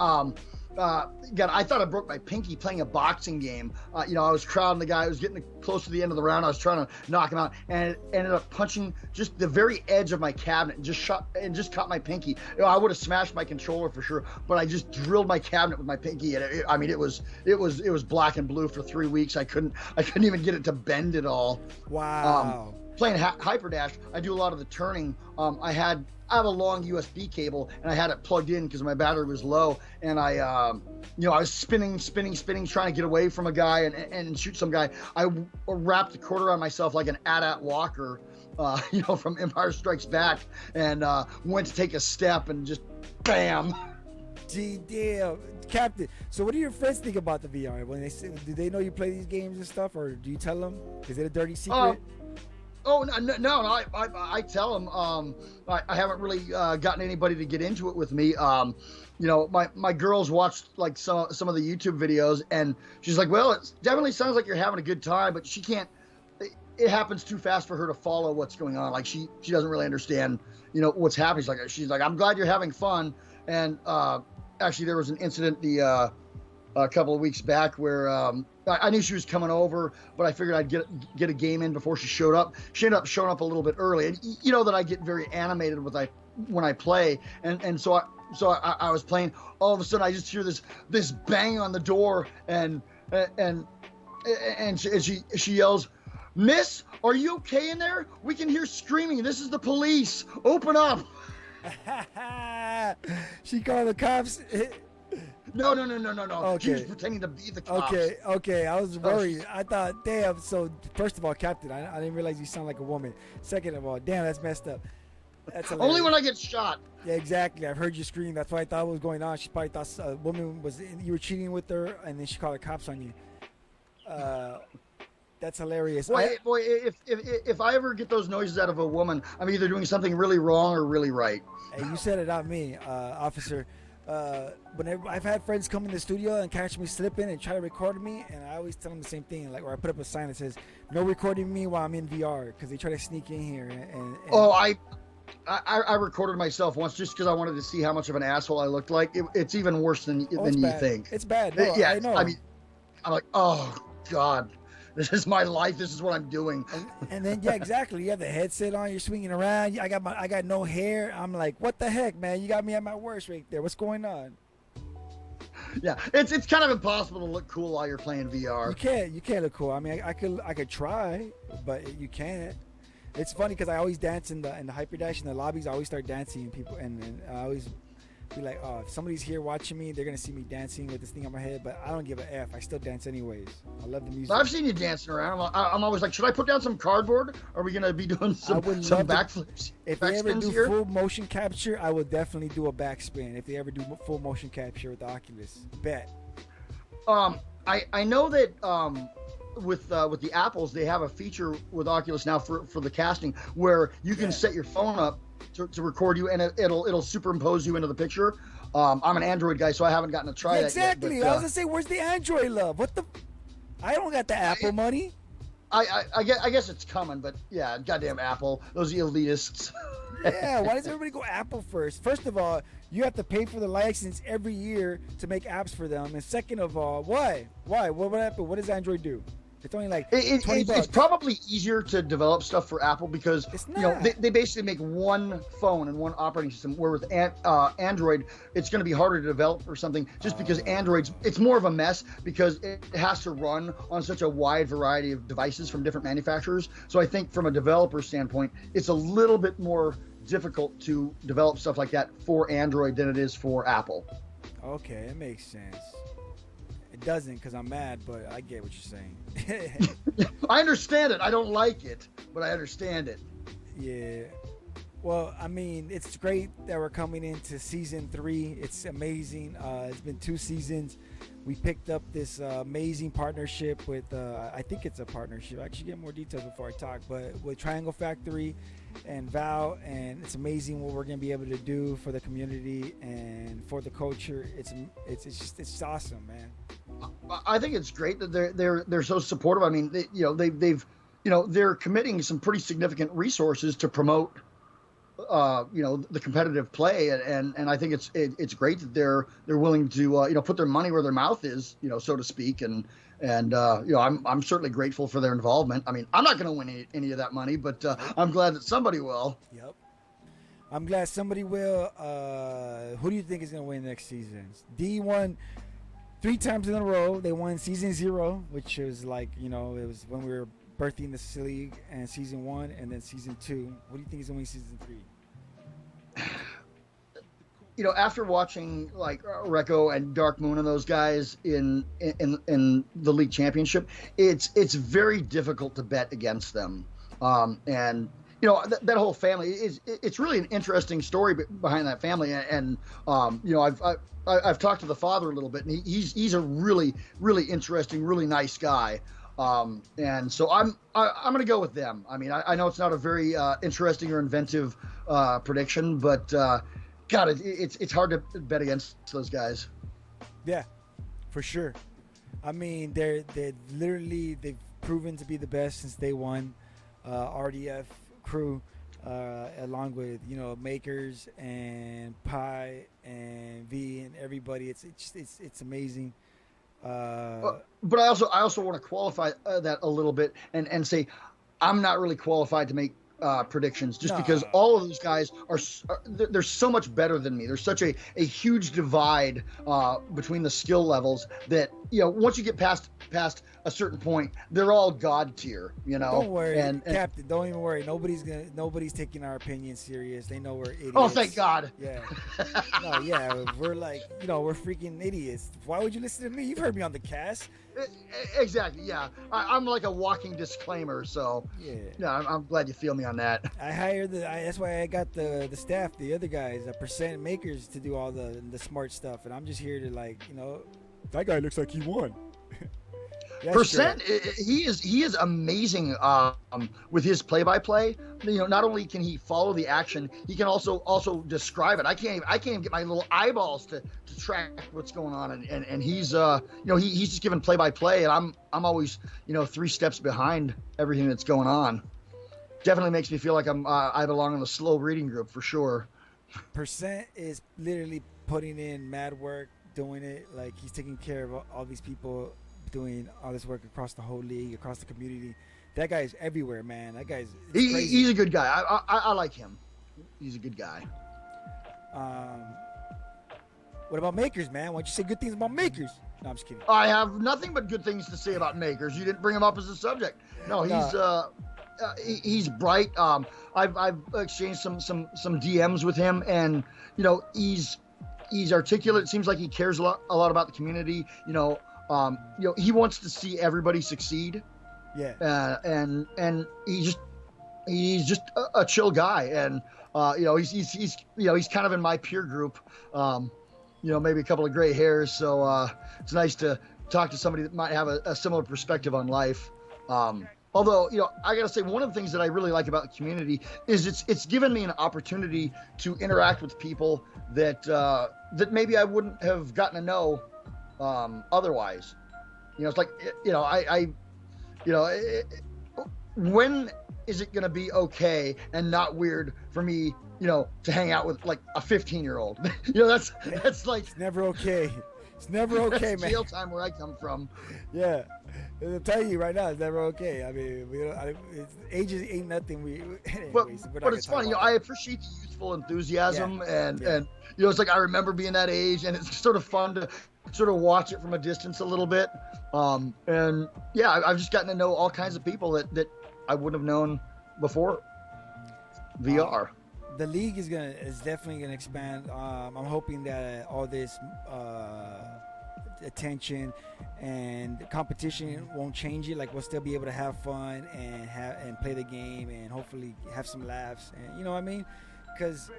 God, I thought I broke my pinky playing a boxing game. I was crowding the guy. I was getting close to the end of the round. I was trying to knock him out, and it ended up punching just the very edge of my cabinet and just caught my pinky. I would have smashed my controller for sure, but I just drilled my cabinet with my pinky, and it was black and blue for 3 weeks. I couldn't even get it to bend at all. Wow. Playing Hyperdash, I do a lot of the turning. I have a long USB cable, and I had it plugged in because my battery was low, and I was spinning, trying to get away from a guy and shoot some guy. I wrapped the cord around myself like an AT-AT Walker, from Empire Strikes Back, and went to take a step and just bam. Gee, damn, Captain. So, what do your friends think about the VR? When do they know you play these games and stuff, or do you tell them? Is it a dirty secret? Oh no! I tell them. I haven't really gotten anybody to get into it with me. My girls watched like some of the YouTube videos, and she's like, "Well, it definitely sounds like you're having a good time, but she can't. It happens too fast for her to follow what's going on. Like she doesn't really understand, what's happening." She's like, "I'm glad you're having fun." And actually, there was an incident a couple of weeks back where I knew she was coming over, but I figured I'd get a game in before she showed up. She ended up showing up a little bit early, and you know that I get very animated when I play, and so I was playing. All of a sudden, I just hear this bang on the door, and she yells, "Miss, are you okay in there? We can hear screaming. This is the police. Open up." She called the cops. No. Okay. She was pretending to be the cops. Okay. I was worried. I thought, damn. So, first of all, Captain, I didn't realize you sound like a woman. Second of all, damn, that's messed up. That's hilarious. Only when I get shot. Yeah, exactly. I've heard you scream. That's why I thought what was going on. She probably thought a woman you were cheating with her, and then she called the cops on you. That's hilarious. Boy, if I ever get those noises out of a woman, I'm either doing something really wrong or really right. Hey, you said it, not me, officer. Whenever I've had friends come in the studio and catch me slipping and try to record me, and I always tell them the same thing, like, or I put up a sign that says "No recording me while I'm in VR," because they try to sneak in here. And oh, I recorded myself once just because I wanted to see how much of an asshole I looked like. It's even worse than you think. It's bad. No, yeah, I know. I mean, I'm like, oh God. This is my life. This is what I'm doing. And then, yeah, exactly. You have the headset on. You're swinging around. I got no hair. I'm like, what the heck, man? You got me at my worst right there. What's going on? Yeah, it's kind of impossible to look cool while you're playing VR. You can't look cool. I mean, I could try, but you can't. It's funny because I always dance in the Hyperdash in the lobbies. I always start dancing and people, and I always be like, oh, if somebody's here watching me, they're gonna see me dancing with this thing on my head. But I don't give a f. I still dance anyways. I love the music. I've seen you dancing around. I'm always like, should I put down some cardboard? Are we gonna be doing some backflips? If they ever do full motion capture, I will definitely do a backspin. If they ever do full motion capture with the Oculus, bet. I know that with the Apples, they have a feature with Oculus now for the casting where you can set your phone up to record you, and it'll superimpose you into the picture. I'm an Android guy, so I haven't gotten to try that exactly. yet. I was gonna say, where's the Android love? What the? I don't got the Apple money. I guess it's coming, but yeah, goddamn Apple, those elitists. Yeah, why does everybody go Apple first? First of all, you have to pay for the license every year to make apps for them, and second of all, why? What happened? What does Android do? It's only like $20. It's probably easier to develop stuff for Apple because they basically make one phone and one operating system. Where with Android, it's going to be harder to develop or something just because it's more of a mess because it has to run on such a wide variety of devices from different manufacturers. So I think from a developer standpoint, it's a little bit more difficult to develop stuff like that for Android than it is for Apple. Okay, it makes sense. It doesn't because I'm mad, but I get what you're saying. I understand it. I don't like it, but I understand it. Yeah. Well, I mean, it's great that we're coming into season 3. It's amazing. It's been 2 seasons. We picked up this amazing partnership with, I think it's a partnership. I actually get more details before I talk, but with Triangle Factory and Val, and it's amazing what we're going to be able to do for the community and for the culture. It's awesome, man. I think it's great that they're so supportive. I mean, they're committing some pretty significant resources to promote the competitive play, and I think it's great that they're willing to put their money where their mouth is, so to speak, and I'm certainly grateful for their involvement. I mean, I'm not going to win any of that money, but I'm glad that somebody will. Yep, I'm glad somebody will. Who do you think is going to win next season? D won 3 times in a row. They won season 0, which was like it was when we were birthing this league, and season 1, and then season 2. What do you think is going to win season 3? After watching like Recco and Dark Moon and those guys in the league championship, it's very difficult to bet against them. And that whole family it's really an interesting story behind that family. And I've talked to the father a little bit, and he's a really, really interesting, really nice guy. And so I'm going to go with them. I mean, I know it's not a very interesting or inventive prediction, but God, it's hard to bet against those guys. Yeah, for sure. I mean, they've proven to be the best since day one. RDF crew, along with Makers and Pi and V and everybody. It's amazing. But I also want to qualify that a little bit and say I'm not really qualified to make predictions just because all of those guys they're so much better than me. There's such a huge divide between the skill levels that once you get past a certain point, they're all god tier. Don't worry, Captain. Don't even worry. Nobody's taking our opinion serious. They know we're idiots. Oh, thank God. Yeah. We're like we're freaking idiots. Why would you listen to me? You've heard me on the cast. Exactly. Yeah, I'm like a walking disclaimer. So I'm glad you feel me on that. I hired that's why I got the staff, the other guys, the percent makers to do all the smart stuff, and I'm just here to that guy looks like he won. Percent, he is amazing with his play-by-play. Not only can he follow the action, he can also describe it. I can't even get my little eyeballs to track what's going on, and he's he's just giving play-by-play, and I'm always 3 steps behind everything that's going on. Definitely makes me feel like I belong in the slow reading group for sure. Percent is literally putting in mad work, doing it like he's taking care of all these people, doing all this work across the whole league, across the community. That guy is everywhere, man. That guy's crazy. He's a good guy. I like him. He's a good guy. What about Makers, man? Why don't you say good things about Makers? No, I'm just kidding. I have nothing but good things to say about Makers. You didn't bring him up as a subject. No, he's bright. I've exchanged some DMs with him, and he's articulate. It seems like he cares a lot about the community. He wants to see everybody succeed. Yeah. And he's just a chill guy, and he's kind of in my peer group. Maybe a couple of gray hairs, so it's nice to talk to somebody that might have a similar perspective on life. Although, I got to say, one of the things that I really like about the community is it's given me an opportunity to interact with people that maybe I wouldn't have gotten to know otherwise. It's like, when is it going to be okay and not weird for me, to hang out with like a 15-year-old? That's like, it's never okay. It's never okay, that's man. jail time where I come from. Yeah, I'll tell you right now, it's never okay. I mean, ages ain't nothing. But it's funny. I appreciate the youthful enthusiasm, and it's like I remember being that age, and it's sort of fun to sort of watch it from a distance a little bit. And yeah, I've just gotten to know all kinds of people that I wouldn't have known before VR. The league is definitely gonna expand. I'm hoping that all this attention and competition won't change it. Like, we'll still be able to have fun and play the game and hopefully have some laughs. And you know what I mean? Because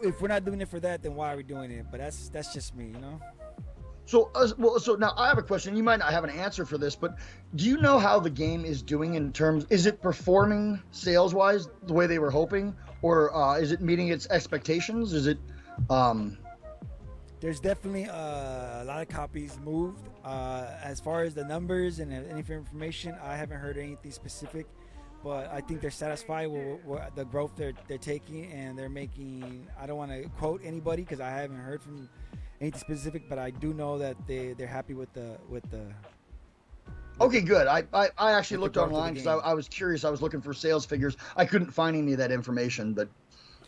if we're not doing it for that, then why are we doing it? But that's just me, So now I have a question. You might not have an answer for this, but do you know how the game is doing in terms? Is it performing sales-wise the way they were hoping, or is it meeting its expectations? Is it? There's definitely a lot of copies moved. As far as the numbers and any information, I haven't heard anything specific, but I think they're satisfied with the growth they're taking, and they're making. I don't want to quote anybody because I haven't heard from anything specific, but I do know that they're happy with the. Okay, good. I actually looked online because I was curious. I was looking for sales figures. I couldn't find any of that information, but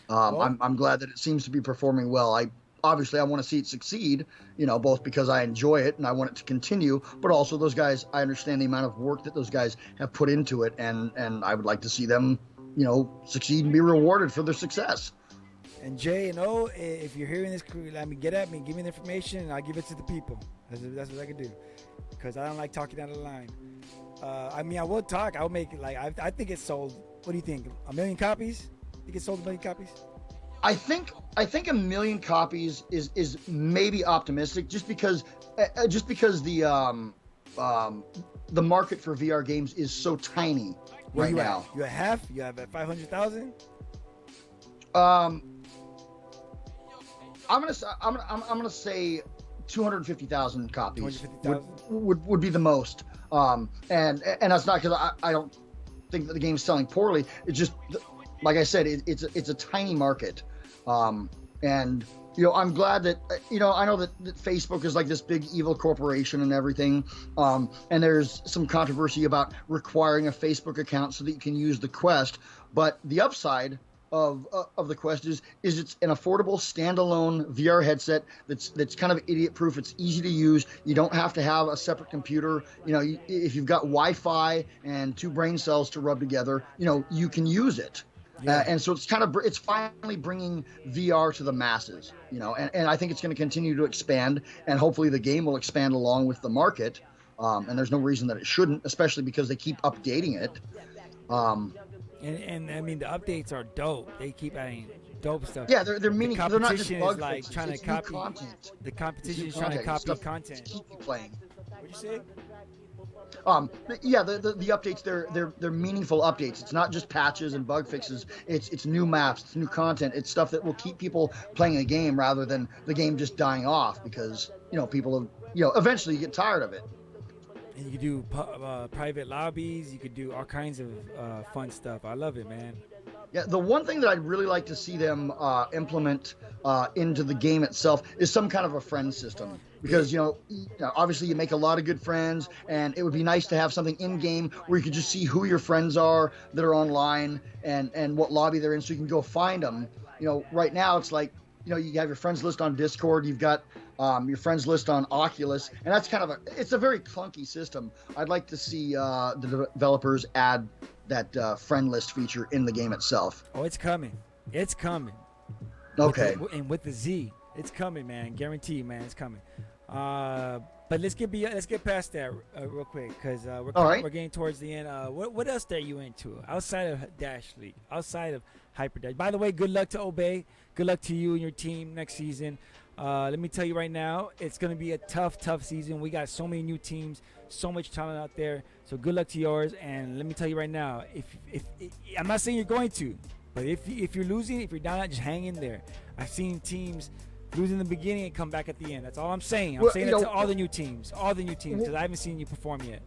I'm glad that it seems to be performing well. Obviously I want to see it succeed, both because I enjoy it and I want it to continue, but also those guys, I understand the amount of work that those guys have put into it, and I would like to see them, succeed and be rewarded for their success. And Jay and O, if you're hearing this, get at me, give me the information, and I'll give it to the people. That's what I can do, because I don't like talking out of the line. I will talk. I'll make it I think it's sold. What do you think? 1 million copies? You think it sold 1 million copies? I think 1 million copies is maybe optimistic, just because the market for VR games is so tiny right now. You have half? You have 500,000? I'm gonna say 250,000 copies would be the most. And that's not because I don't think that the game's selling poorly. It's just, like I said, it's a tiny market. And I'm glad that I know that Facebook is like this big evil corporation and everything. And there's some controversy about requiring a Facebook account so that you can use the Quest. But the upside of the Quest is it's an affordable standalone VR headset that's kind of idiot proof. It's easy to use. You don't have to have a separate computer. If you've got Wi-Fi and 2 brain cells to rub together, you can use it. Yeah. And so it's finally bringing VR to the masses, and I think it's going to continue to expand, and hopefully the game will expand along with the market. And there's no reason that it shouldn't, especially because they keep updating it. And I mean, the updates are dope. They keep adding dope stuff. Yeah, they're meaningful. They're not just bug like fixes. trying to copy content. The competition is trying to copy content. To keep you playing. What'd you say? Yeah, the updates, they're meaningful updates. It's not just patches and bug fixes. It's new maps, it's new content. It's stuff that will keep people playing the game rather than the game just dying off, because people eventually you get tired of it. And you could do private lobbies. You could do all kinds of fun stuff. I love it, man. Yeah, the one thing that I'd really like to see them implement into the game itself is some kind of a friend system. Because, obviously you make a lot of good friends, and it would be nice to have something in-game where you could just see who your friends are that are online and what lobby they're in, so you can go find them. Right now it's like, you have your friends list on Discord, you've got your friends list on Oculus, and that's it's a very clunky system. I'd like to see the developers add that friend list feature in the game itself. Oh, it's coming. It's coming. Okay. With the Z, it's coming, man. Guaranteed, man. It's coming. But let's get past that real quick, because we're getting towards the end. What else are you into outside of Dash League, outside of Hyper Dash? By the way, good luck to Obey. Good luck to you and your team next season. Let me tell you right now, it's going to be a tough season. We got so many new teams, so much talent out there. So good luck to yours. And let me tell you right now, if I'm not saying you're going to, but if you're losing, if you're down, just hang in there. I've seen teams lose in the beginning and come back at the end. That's all I'm saying. I'm saying that to all the new teams, because I haven't seen you perform yet.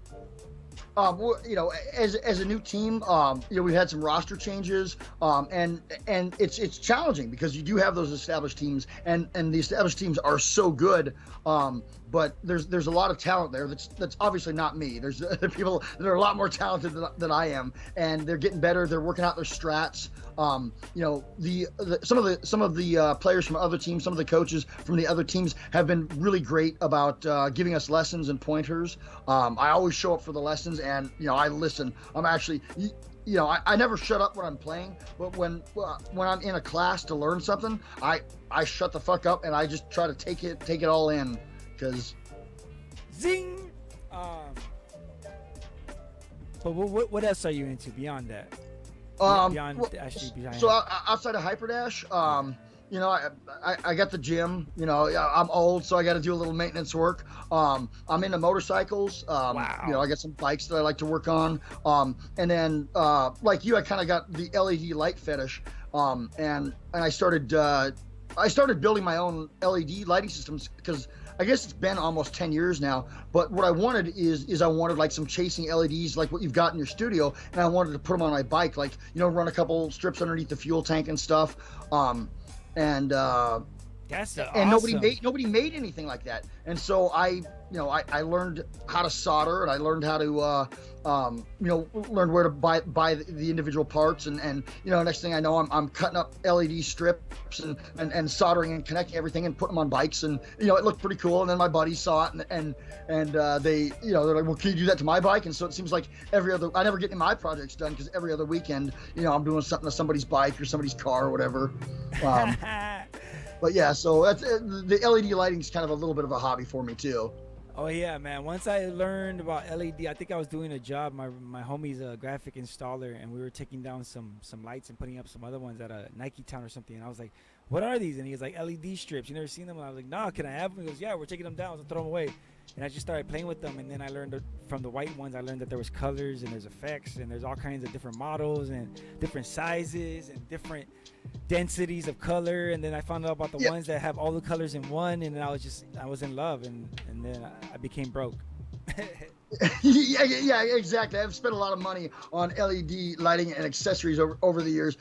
As a new team, we've had some roster changes, and it's challenging because you do have those established teams, and the established teams are so good, but there's a lot of talent there that's obviously not me. There's people that are a lot more talented than I am, and they're getting better. They're working out their strats. Some of the players from other teams, some of the coaches from the other teams have been really great about giving us lessons and pointers. I always show up for the lessons, and I listen. I'm actually, I never shut up when I'm playing, but when I'm in a class to learn something, I shut the fuck up and I just try to take it all in, because zing. But what else are you into beyond that? Outside of Hyperdash, I got the gym. I'm old, so I got to do a little maintenance work. I'm into motorcycles. Wow. I got some bikes that I like to work on. And then, like you, I kind of got the LED light fetish. And I started building my own LED lighting systems, because I guess it's been almost 10 years now. But what I wanted is I wanted like some chasing LEDs, like what you've got in your studio, and I wanted to put them on my bike, like run a couple strips underneath the fuel tank and stuff. And awesome. nobody made anything like that. And so I learned how to solder, and I learned how to learn where to buy the individual parts, and next thing I know, I'm cutting up LED strips and soldering and connecting everything and putting them on bikes, and it looked pretty cool. And then my buddies saw it, and they they're like, well, can you do that to my bike? And so it seems like I never get any of my projects done, because every other weekend I'm doing something to somebody's bike or somebody's car or whatever. But yeah, so that's the LED lighting is kind of a little bit of a hobby for me too. Oh yeah, man. Once I learned about LED, I think I was doing a job. My homie's a graphic installer, and we were taking down some lights and putting up some other ones at a Nike Town or something. And I was like, "What are these?" And he was like, "LED strips. You never seen them?" And I was like, "No, can I have them?" He goes, "Yeah, we're taking them down. So throw them away." And I just started playing with them, and then I learned from the white ones. I learned that there was colors and there's effects and there's all kinds of different models and different sizes and different densities of color. And then I found out about the ones that have all the colors in one, and I was in love, and then I became broke. yeah, exactly. I've spent a lot of money on LED lighting and accessories over the years.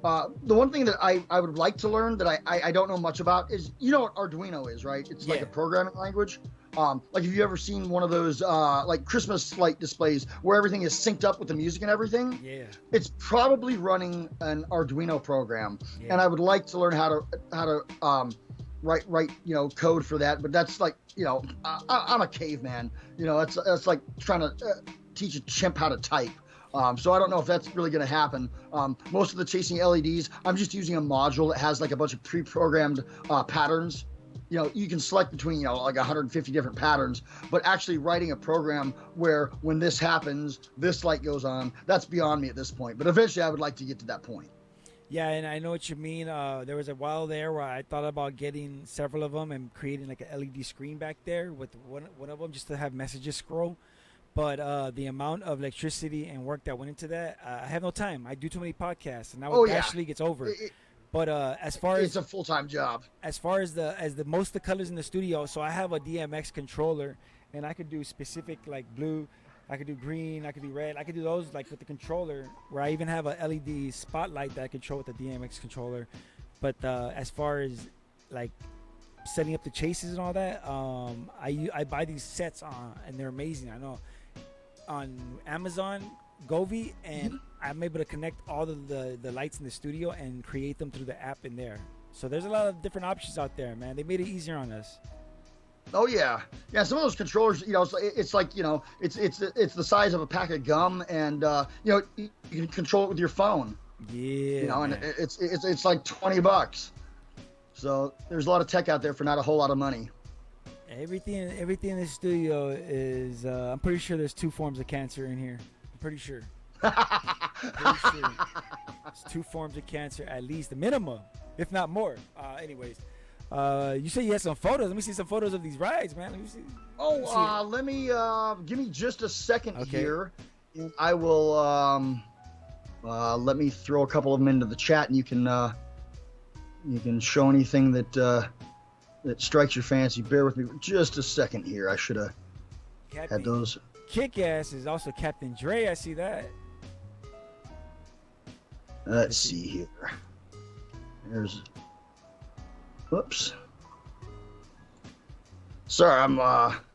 The one thing that I would like to learn that I don't know much about is, what Arduino is, right? It's like a programming language. Like, have you ever seen one of those like Christmas light displays where everything is synced up with the music and everything? Yeah. It's probably running an Arduino program, and I would like to learn how to write code for that. But that's like, I'm a caveman. It's like trying to teach a chimp how to type. So I don't know if that's really going to happen. Most of the chasing LEDs, I'm just using a module that has like a bunch of pre-programmed patterns. You can select between, like 150 different patterns, but actually writing a program where when this happens, this light goes on, that's beyond me at this point. But eventually I would like to get to that point. Yeah, and I know what you mean. There was a while there where I thought about getting several of them and creating like an LED screen back there with one of them just to have messages scroll. But the amount of electricity and work that went into that, I have no time. I do too many podcasts, and now Dash League it's over. But as far as it's a full-time job. As far as the most of the colors in the studio, so I have a DMX controller, and I could do specific like blue, I could do green, I could do red, I could do those like with the controller. Where I even have a LED spotlight that I control with the DMX controller. But as far as like setting up the chases and all that, I buy these sets and they're amazing. I know. On Amazon Govi, and I'm able to connect all the lights in the studio and create them through the app in there. So there's a lot of different options out there, man. They made it easier on us. Oh yeah. Some of those controllers, it's like, it's the size of a pack of gum, and you can control it with your phone. Yeah. And it's like $20. So there's a lot of tech out there for not a whole lot of money. Everything in the studio is. I'm pretty sure there's 2 forms of cancer in here. I'm pretty sure. It's 2 forms of cancer at least, the minimum, if not more. Anyways, You say you had some photos. Let me see some photos of these rides, man. Let me see. Let me give me just a second Okay. here. And I will let me throw a couple of them into the chat, and you can show anything that that strikes your fancy. Bear with me for just a second here. I should have had those. KickAss is also Captain Dre. I see that. Let's see here. There's. Whoops. Sorry, I'm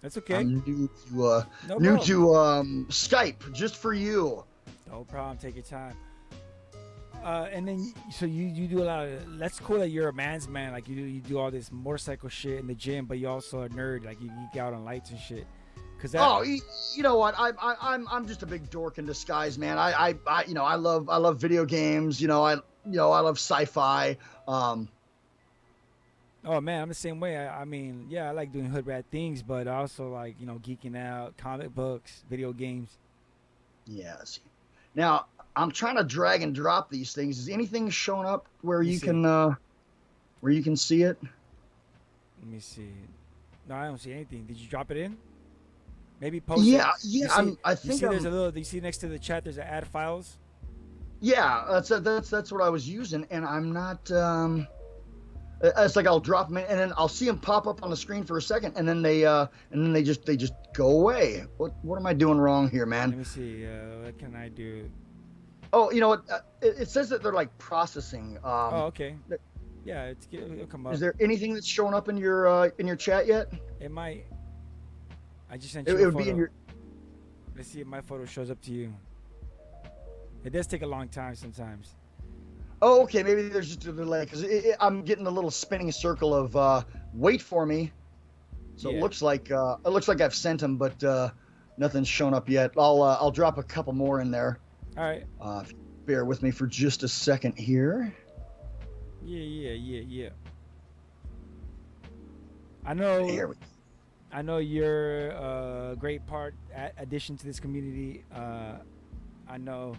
That's okay. I'm new to No Skype just for you. No problem. Take your time. And then so you do a lot of. That's cool that you're a man's man. Like you do all this motorcycle shit in the gym, but you also a nerd. Like you geek out on lights and shit. You know what? I'm just a big dork in disguise, man. I love video games. I love sci-fi. Oh man, I'm the same way. I mean, yeah, I like doing hood rat things, but I also like geeking out, comic books, video games. Yes. Now I'm trying to drag and drop these things. Is anything showing up where you can see it? Let me see. No, I don't see anything. Did you drop it in? Maybe post it. Yeah. I think there's a little. Do you see next to the chat? There's an add files. Yeah, that's what I was using, and I'm not. It's like I'll drop them in, and then I'll see them pop up on the screen for a second, and then they just go away. What am I doing wrong here, man? Let me see. What can I do? Oh, you know what? It says that they're like processing. Okay. Yeah, it'll come up. Is there anything that's showing up in your chat yet? It might. I just sent you. It would be in your. Let's see if my photo shows up to you. It does take a long time sometimes. Oh, okay. Maybe there's just a delay because I'm getting a little spinning circle of wait for me. So yeah. It looks like I've sent them, but nothing's shown up yet. I'll drop a couple more in there. All right. Bear with me for just a second here. Yeah. I know you're a great addition to this community. I know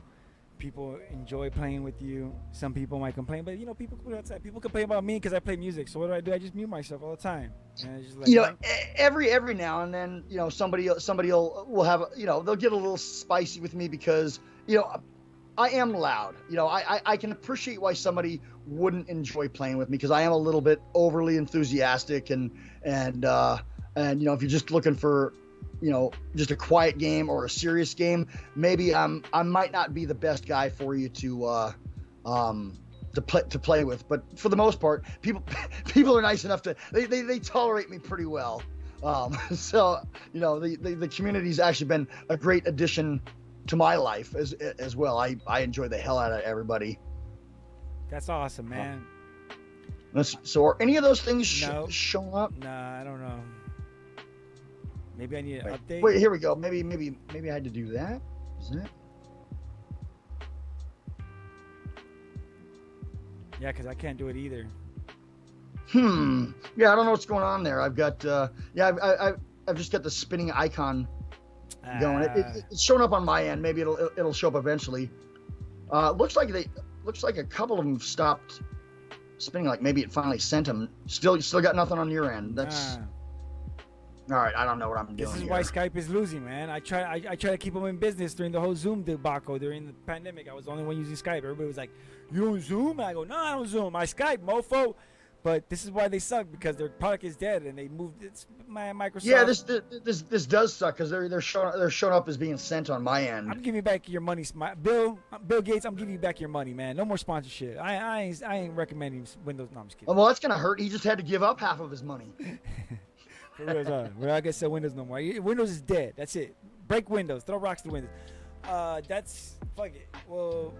people enjoy playing with you. Some people might complain, but people complain outside. People complain about me because I play music. So what do? I just mute myself all the time. And it's just like, every now and then, somebody will have, they'll get a little spicy with me because, I am loud. I can appreciate why somebody wouldn't enjoy playing with me because I am a little bit overly enthusiastic and if you're just looking for, just a quiet game or a serious game, maybe I might not be the best guy for you to play with. But for the most part, people are nice enough to they tolerate me pretty well. So the community's actually been a great addition to my life as well. I enjoy the hell out of everybody. That's awesome, man. So are any of those things showing up? Nah, I don't know. Maybe I need an update. Wait, here we go. Maybe I had to do that. Is that? Yeah, because I can't do it either. Yeah, I don't know what's going on there. I've got I've just got the spinning icon going. It's showing up on my end. Maybe it'll show up eventually. Looks like a couple of them stopped spinning. Like maybe it finally sent them. Still got nothing on your end. That's. All right, I don't know what I'm doing. This is why Skype is losing, man. I try to keep them in business during the whole Zoom debacle during the pandemic. I was the only one using Skype. Everybody was like, "You don't Zoom?" I go, "No, I don't Zoom. I Skype, mofo." But this is why they suck because their product is dead and they moved. It's my Microsoft. Yeah, this does suck because they're showing up as being sent on my end. I'm giving you back your money, Bill Gates. I'm giving you back your money, man. No more sponsorship. I ain't recommending Windows. No, I'm just kidding. Well, that's gonna hurt. He just had to give up half of his money. For real, we're not gonna sell Windows no more. Windows is dead. That's it. Break Windows. Throw rocks to Windows. That's fuck it. Well,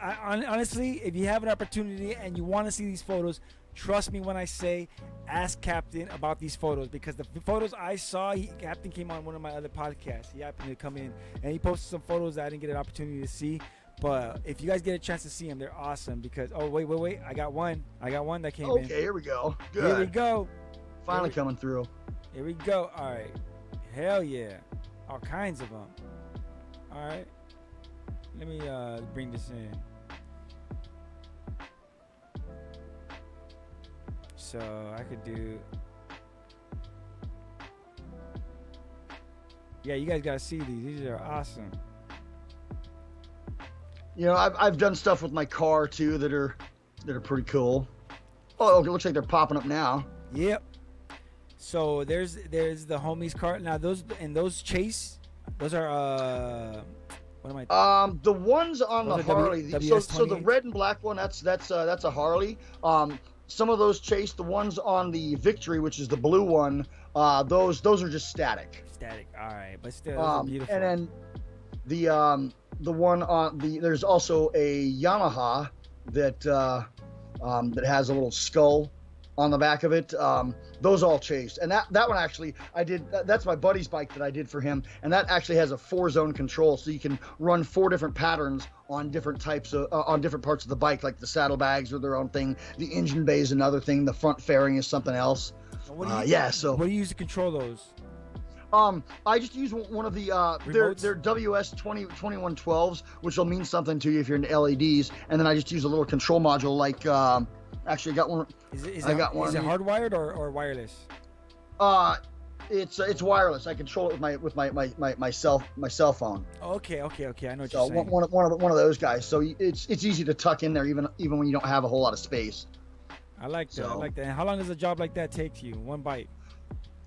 honestly, if you have an opportunity and you want to see these photos, trust me when I say, ask Captain about these photos because the photos I saw, Captain came on one of my other podcasts. He happened to come in and he posted some photos that I didn't get an opportunity to see. But if you guys get a chance to see them, they're awesome because wait, I got one that came in. Okay, here we go. Good. Here we go. Finally coming through. Here we go. All right. Hell yeah. All kinds of them. All right. Let me bring this in. So I could do. Yeah, you guys gotta see these. These are awesome. You know, I've done stuff with my car too that are pretty cool. Oh, it looks like they're popping up now. Yep. So there's the homies cart. Now those chase, those are what am I? The ones on the Harley. So the red and black one, that's a Harley. Some of those chase. The ones on the Victory, which is the blue one, those are just static. Static. All right, but still those are beautiful. And then the one on there's also a Yamaha that that has a little skull on the back of it. Those all chased, and that one actually I did. That's my buddy's bike that I did for him, and that actually has a 4-zone control, so you can run 4 different patterns on different types of on different parts of the bike. Like the saddlebags are their own thing, the engine bay is another thing, the front fairing is something else. So what do you use to control those? I just use one of the they're WS 2112s, which will mean something to you if you're into LEDs, and then I just use a little control module like actually I got one. Is it hardwired or wireless? It's wireless. I control it with my cell phone. Okay. I know what you're saying. So one of those guys. So it's easy to tuck in there even when you don't have a whole lot of space. I like that. And how long does a job like that take you? One bike?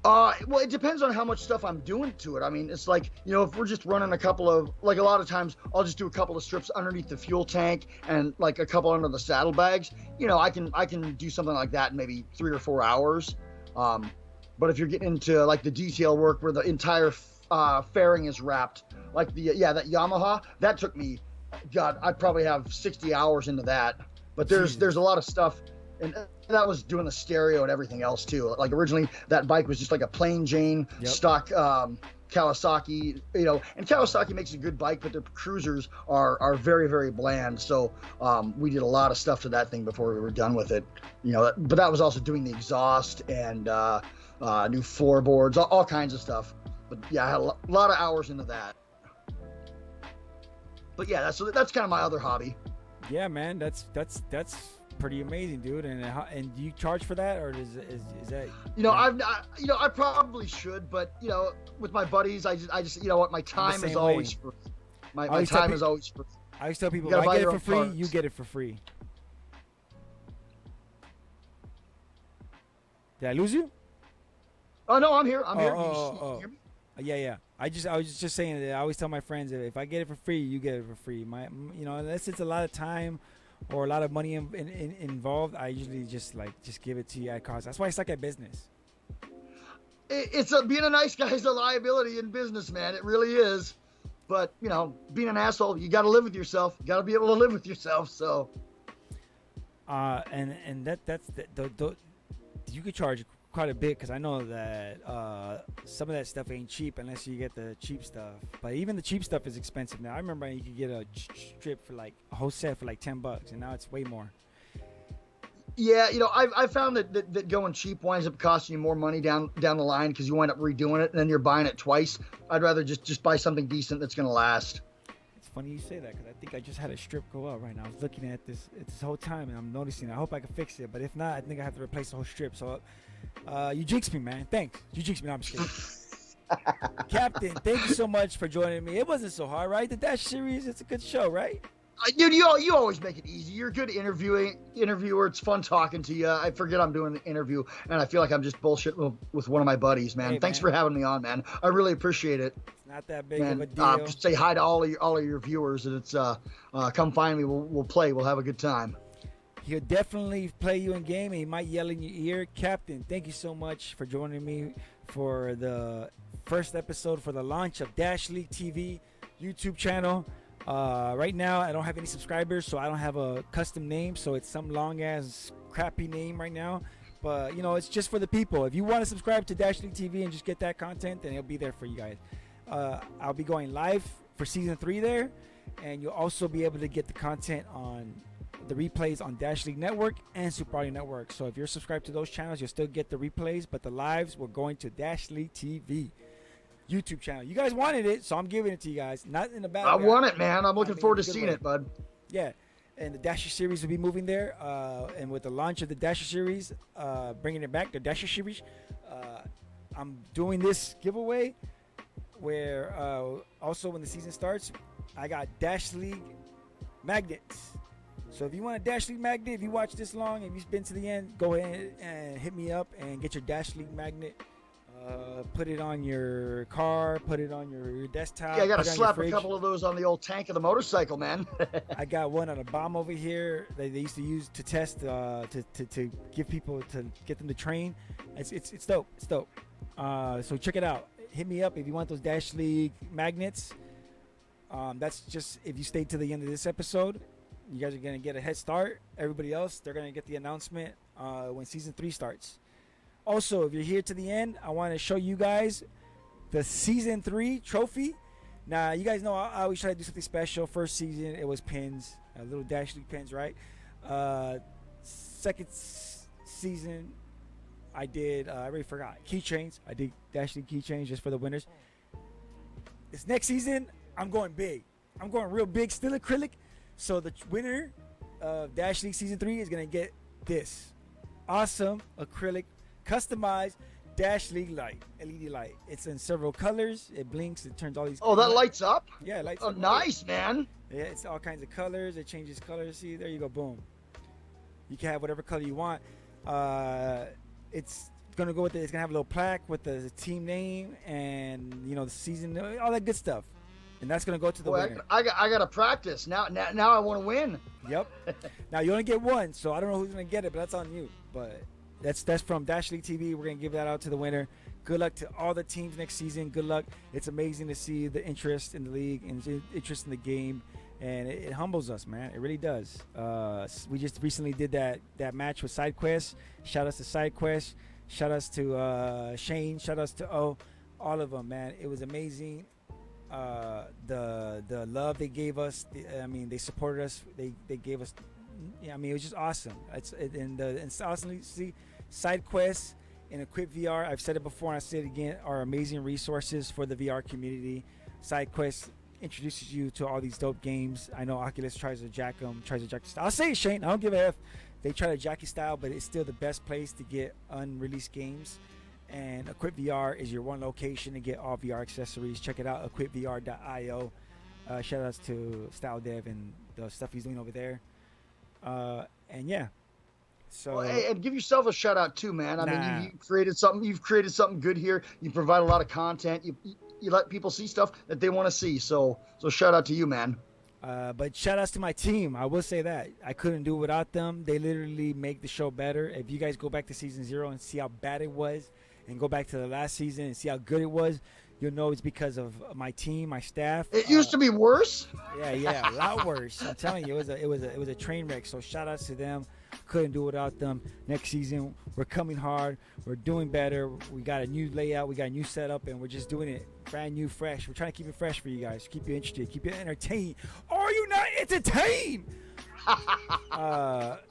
Well, it depends on how much stuff I'm doing to it. I mean, it's like, you know, if we're just running a couple of, like a lot of times I'll just do a couple of strips underneath the fuel tank and like a couple under the saddlebags. You know, I can do something like that in maybe 3 or 4 hours. But if you're getting into like the detail work where the entire fairing is wrapped, like that Yamaha, that took me, God, I'd probably have 60 hours into that. But there's a lot of stuff. And that was doing the stereo and everything else too. Like originally that bike was just like a plain Jane stock Kawasaki, you know, and Kawasaki makes a good bike, but their cruisers are very, very bland. So we did a lot of stuff to that thing before we were done with it, you know, but that was also doing the exhaust and new floorboards, all kinds of stuff. But yeah, I had a lot of hours into that. But yeah, that's kind of my other hobby. Yeah, man, that's pretty amazing, dude. And do you charge for that, or is that? You know, I probably should, but you know, with my buddies, I just you know what, my time is always free. My time is always free. I always tell people, if I get it for free, you get it for free. Did I lose you? Oh no, I'm here. You hear me? Yeah. I was just saying that I always tell my friends that if I get it for free, you get it for free. You know, unless it's a lot of time or a lot of money involved, I usually just give it to you at cost. That's why I suck at business. It's being a nice guy is a liability in business, man. It really is. But you know, being an asshole, you got to live with yourself. You got to be able to live with yourself. So. And that's you could charge quite a bit, because I know that some of that stuff ain't cheap unless you get the cheap stuff. But even the cheap stuff is expensive now. I remember you could get a strip for like a whole set for like $10, and now it's way more. Yeah, you know, I found that going cheap winds up costing you more money down the line because you wind up redoing it and then you're buying it twice. I'd rather just buy something decent that's gonna last. It's funny you say that, because I think I just had a strip go up right now. I was looking at this whole time and I'm noticing. I hope I can fix it, but if not, I think I have to replace the whole strip. So. You jinxed me, man. Thanks. You jinxed me. No, I'm just kidding. Captain, thank you so much for joining me. It wasn't so hard, right? The Dash series, it's a good show, right? Dude, you always make it easy. You're a good interviewer. It's fun talking to you. I forget I'm doing the interview, and I feel like I'm just bullshitting with one of my buddies, man. Hey, thanks for having me on, man. I really appreciate it. It's not that big of a deal. Just say hi to all of your viewers, and it's come find me. We'll play. We'll have a good time. He'll definitely play you in game, and he might yell in your ear. Captain, thank you so much for joining me for the first episode for the launch of Dash League TV YouTube channel. Right now, I don't have any subscribers, so I don't have a custom name, so it's some long-ass crappy name right now. But, you know, it's just for the people. If you want to subscribe to Dash League TV and just get that content, then it'll be there for you guys. I'll be going live for Season 3 there, and you'll also be able to get the content on the replays on Dash League Network and Super Audio Network. So if you're subscribed to those channels, you'll still get the replays, but the lives will going to Dash League TV YouTube channel. You guys wanted it, so I'm giving it to you guys. Not in a bad way. I want it, man. I'm looking forward to seeing it, bud. Yeah. and the Dasher series will be moving there. And with the launch of the Dasher series, bringing it back, the Dasher series, I'm doing this giveaway where also when the season starts, I got Dash League magnets. So if you want a Dash League magnet, if you watch this long and you've been to the end, go ahead and hit me up and get your Dash League magnet. Put it on your car, put it on your desktop. Yeah, I got to slap a couple of those on the old tank of the motorcycle, man. I got one on a bomb over here that they used to use to test, to give people, to get them to train. It's dope. It's dope. So check it out. Hit me up if you want those Dash League magnets. That's just if you stay to the end of this episode. You guys are going to get a head start. Everybody else, they're going to get the announcement when Season 3 starts. Also, if you're here to the end, I want to show you guys the Season 3 trophy. Now, you guys know I always try to do something special. First season, it was pins, little Dash League pins, right? Second season, I did, I already forgot, keychains. I did Dash League keychains just for the winners. This next season, I'm going big. I'm going real big, still acrylic. So the winner of Dash League Season 3 is going to get this awesome acrylic customized Dash League light, LED light. It's in several colors. It blinks. It turns all these. Oh, that lights up? Yeah, it lights up. Oh, nice, man. Yeah, it's all kinds of colors. It changes colors. See, there you go. Boom. You can have whatever color you want. It's going to go with it. It's going to have a little plaque with the team name and, the season, all that good stuff. And that's going to go to the winner. I got to practice. Now I want to win. Yep. Now, you only get one, so I don't know who's going to get it, but that's on you. But that's from Dash League TV. We're going to give that out to the winner. Good luck to all the teams next season. Good luck. It's amazing to see the interest in the league and interest in the game. And it humbles us, man. It really does. We just recently did that match with SideQuest. Shout outs to SideQuest. Shout outs to Shane. Shout outs to O. All of them, man. It was amazing. The love they gave us. They supported us. They gave us. Yeah, it was just awesome. It's awesome to see SideQuest and Equip VR. I've said it before and I say it again. Are amazing resources for the VR community. SideQuest introduces you to all these dope games. I know Oculus tries to jack your style. I'll say it, Shane. I don't give a f. They try to jack your style, but it's still the best place to get unreleased games. And Equip VR is your one location to get all VR accessories. Check it out, equipvr.io. Shout outs to Style Dev and the stuff he's doing over there. And yeah. So hey, and give yourself a shout out too, man. I mean, you've created something good here. You provide a lot of content. You let people see stuff that they want to see. So shout out to you, man. But shout outs to my team. I will say that I couldn't do it without them. They literally make the show better. If you guys go back to season 0 and see how bad it was, and go back to the last season and see how good it was, you'll know it's because of my team, my staff. It used to be worse. Yeah, a lot worse. I'm telling you, it was a train wreck. So shout outs to them. Couldn't do it without them. Next season, we're coming hard. We're doing better. We got a new layout. We got a new setup, and we're just doing it brand new, fresh. We're trying to keep it fresh for you guys. Keep you interested. Keep you entertained. Are you not entertained?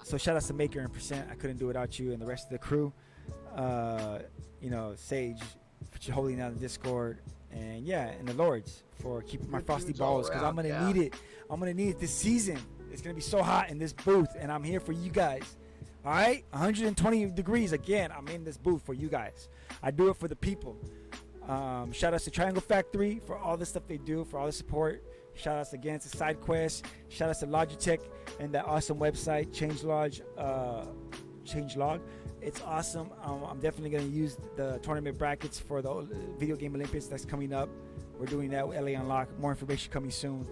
So shout outs to Maker and Percent. I couldn't do it without you and the rest of the crew. Sage for holding down the Discord, and the Lords for keeping my frosty balls, because I'm gonna need it. I'm gonna need it this season. It's gonna be so hot in this booth, and I'm here for you guys. All right, 120 degrees again. I'm in this booth for you guys. I do it for the people. Shout outs to Triangle Factory for all the stuff they do, for all the support. Shout outs again to SideQuest. Shout outs to Logitech and that awesome website Changelog. It's awesome. I'm definitely going to use the tournament brackets for the Video Game Olympics that's coming up. We're doing that with LA Unlock. More information coming soon.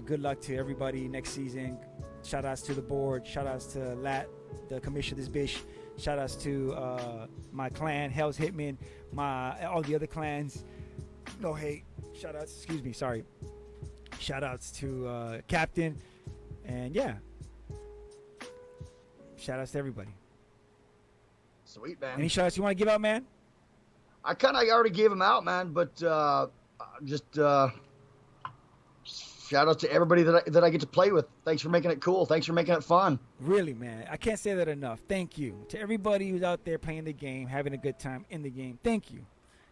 Good luck to everybody next season. Shout outs to the board. Shout outs to Lat, the commissioner of this bitch. Shout outs to my clan, Hell's Hitman, all the other clans. No hate. Shout outs. Excuse me. Sorry. Shout outs to Captain. And yeah. Shout outs to everybody. Sweet, man. Any shout outs you want to give out, man? I already gave them out, man, but just shout out to everybody that I get to play with. Thanks for making it cool. Thanks for making it fun. Really, man. I can't say that enough. Thank you to everybody who's out there playing the game, having a good time in the game. Thank you.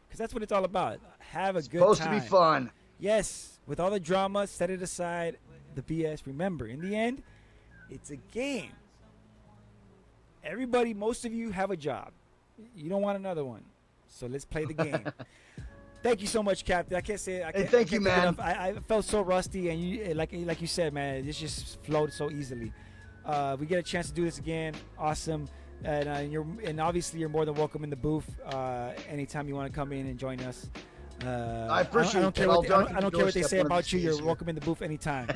Because that's what it's all about. Have a good time. Supposed to be fun. Yes. With all the drama, set it aside. The BS. Remember, in the end, It's a game. Everybody, most of you have a job. You don't want another one. So let's play the game. Thank you so much, Captain. I can't say it. Hey, thank you, man. I felt so rusty, and you, like you said, man, this just flowed so easily. We get a chance to do this again. Awesome. And obviously you're more than welcome in the booth anytime you want to come in and join us. I appreciate it. I don't care what they say about you. You're welcome in the booth anytime.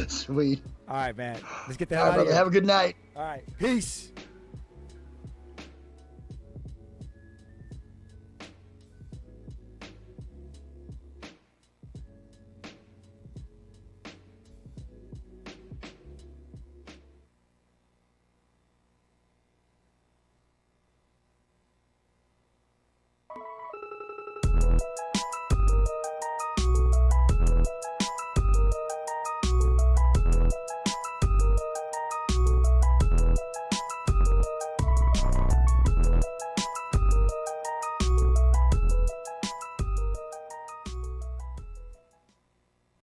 Sweet. All right, man. Let's get the hell hell out of here. here. Have a good night. All right. Peace.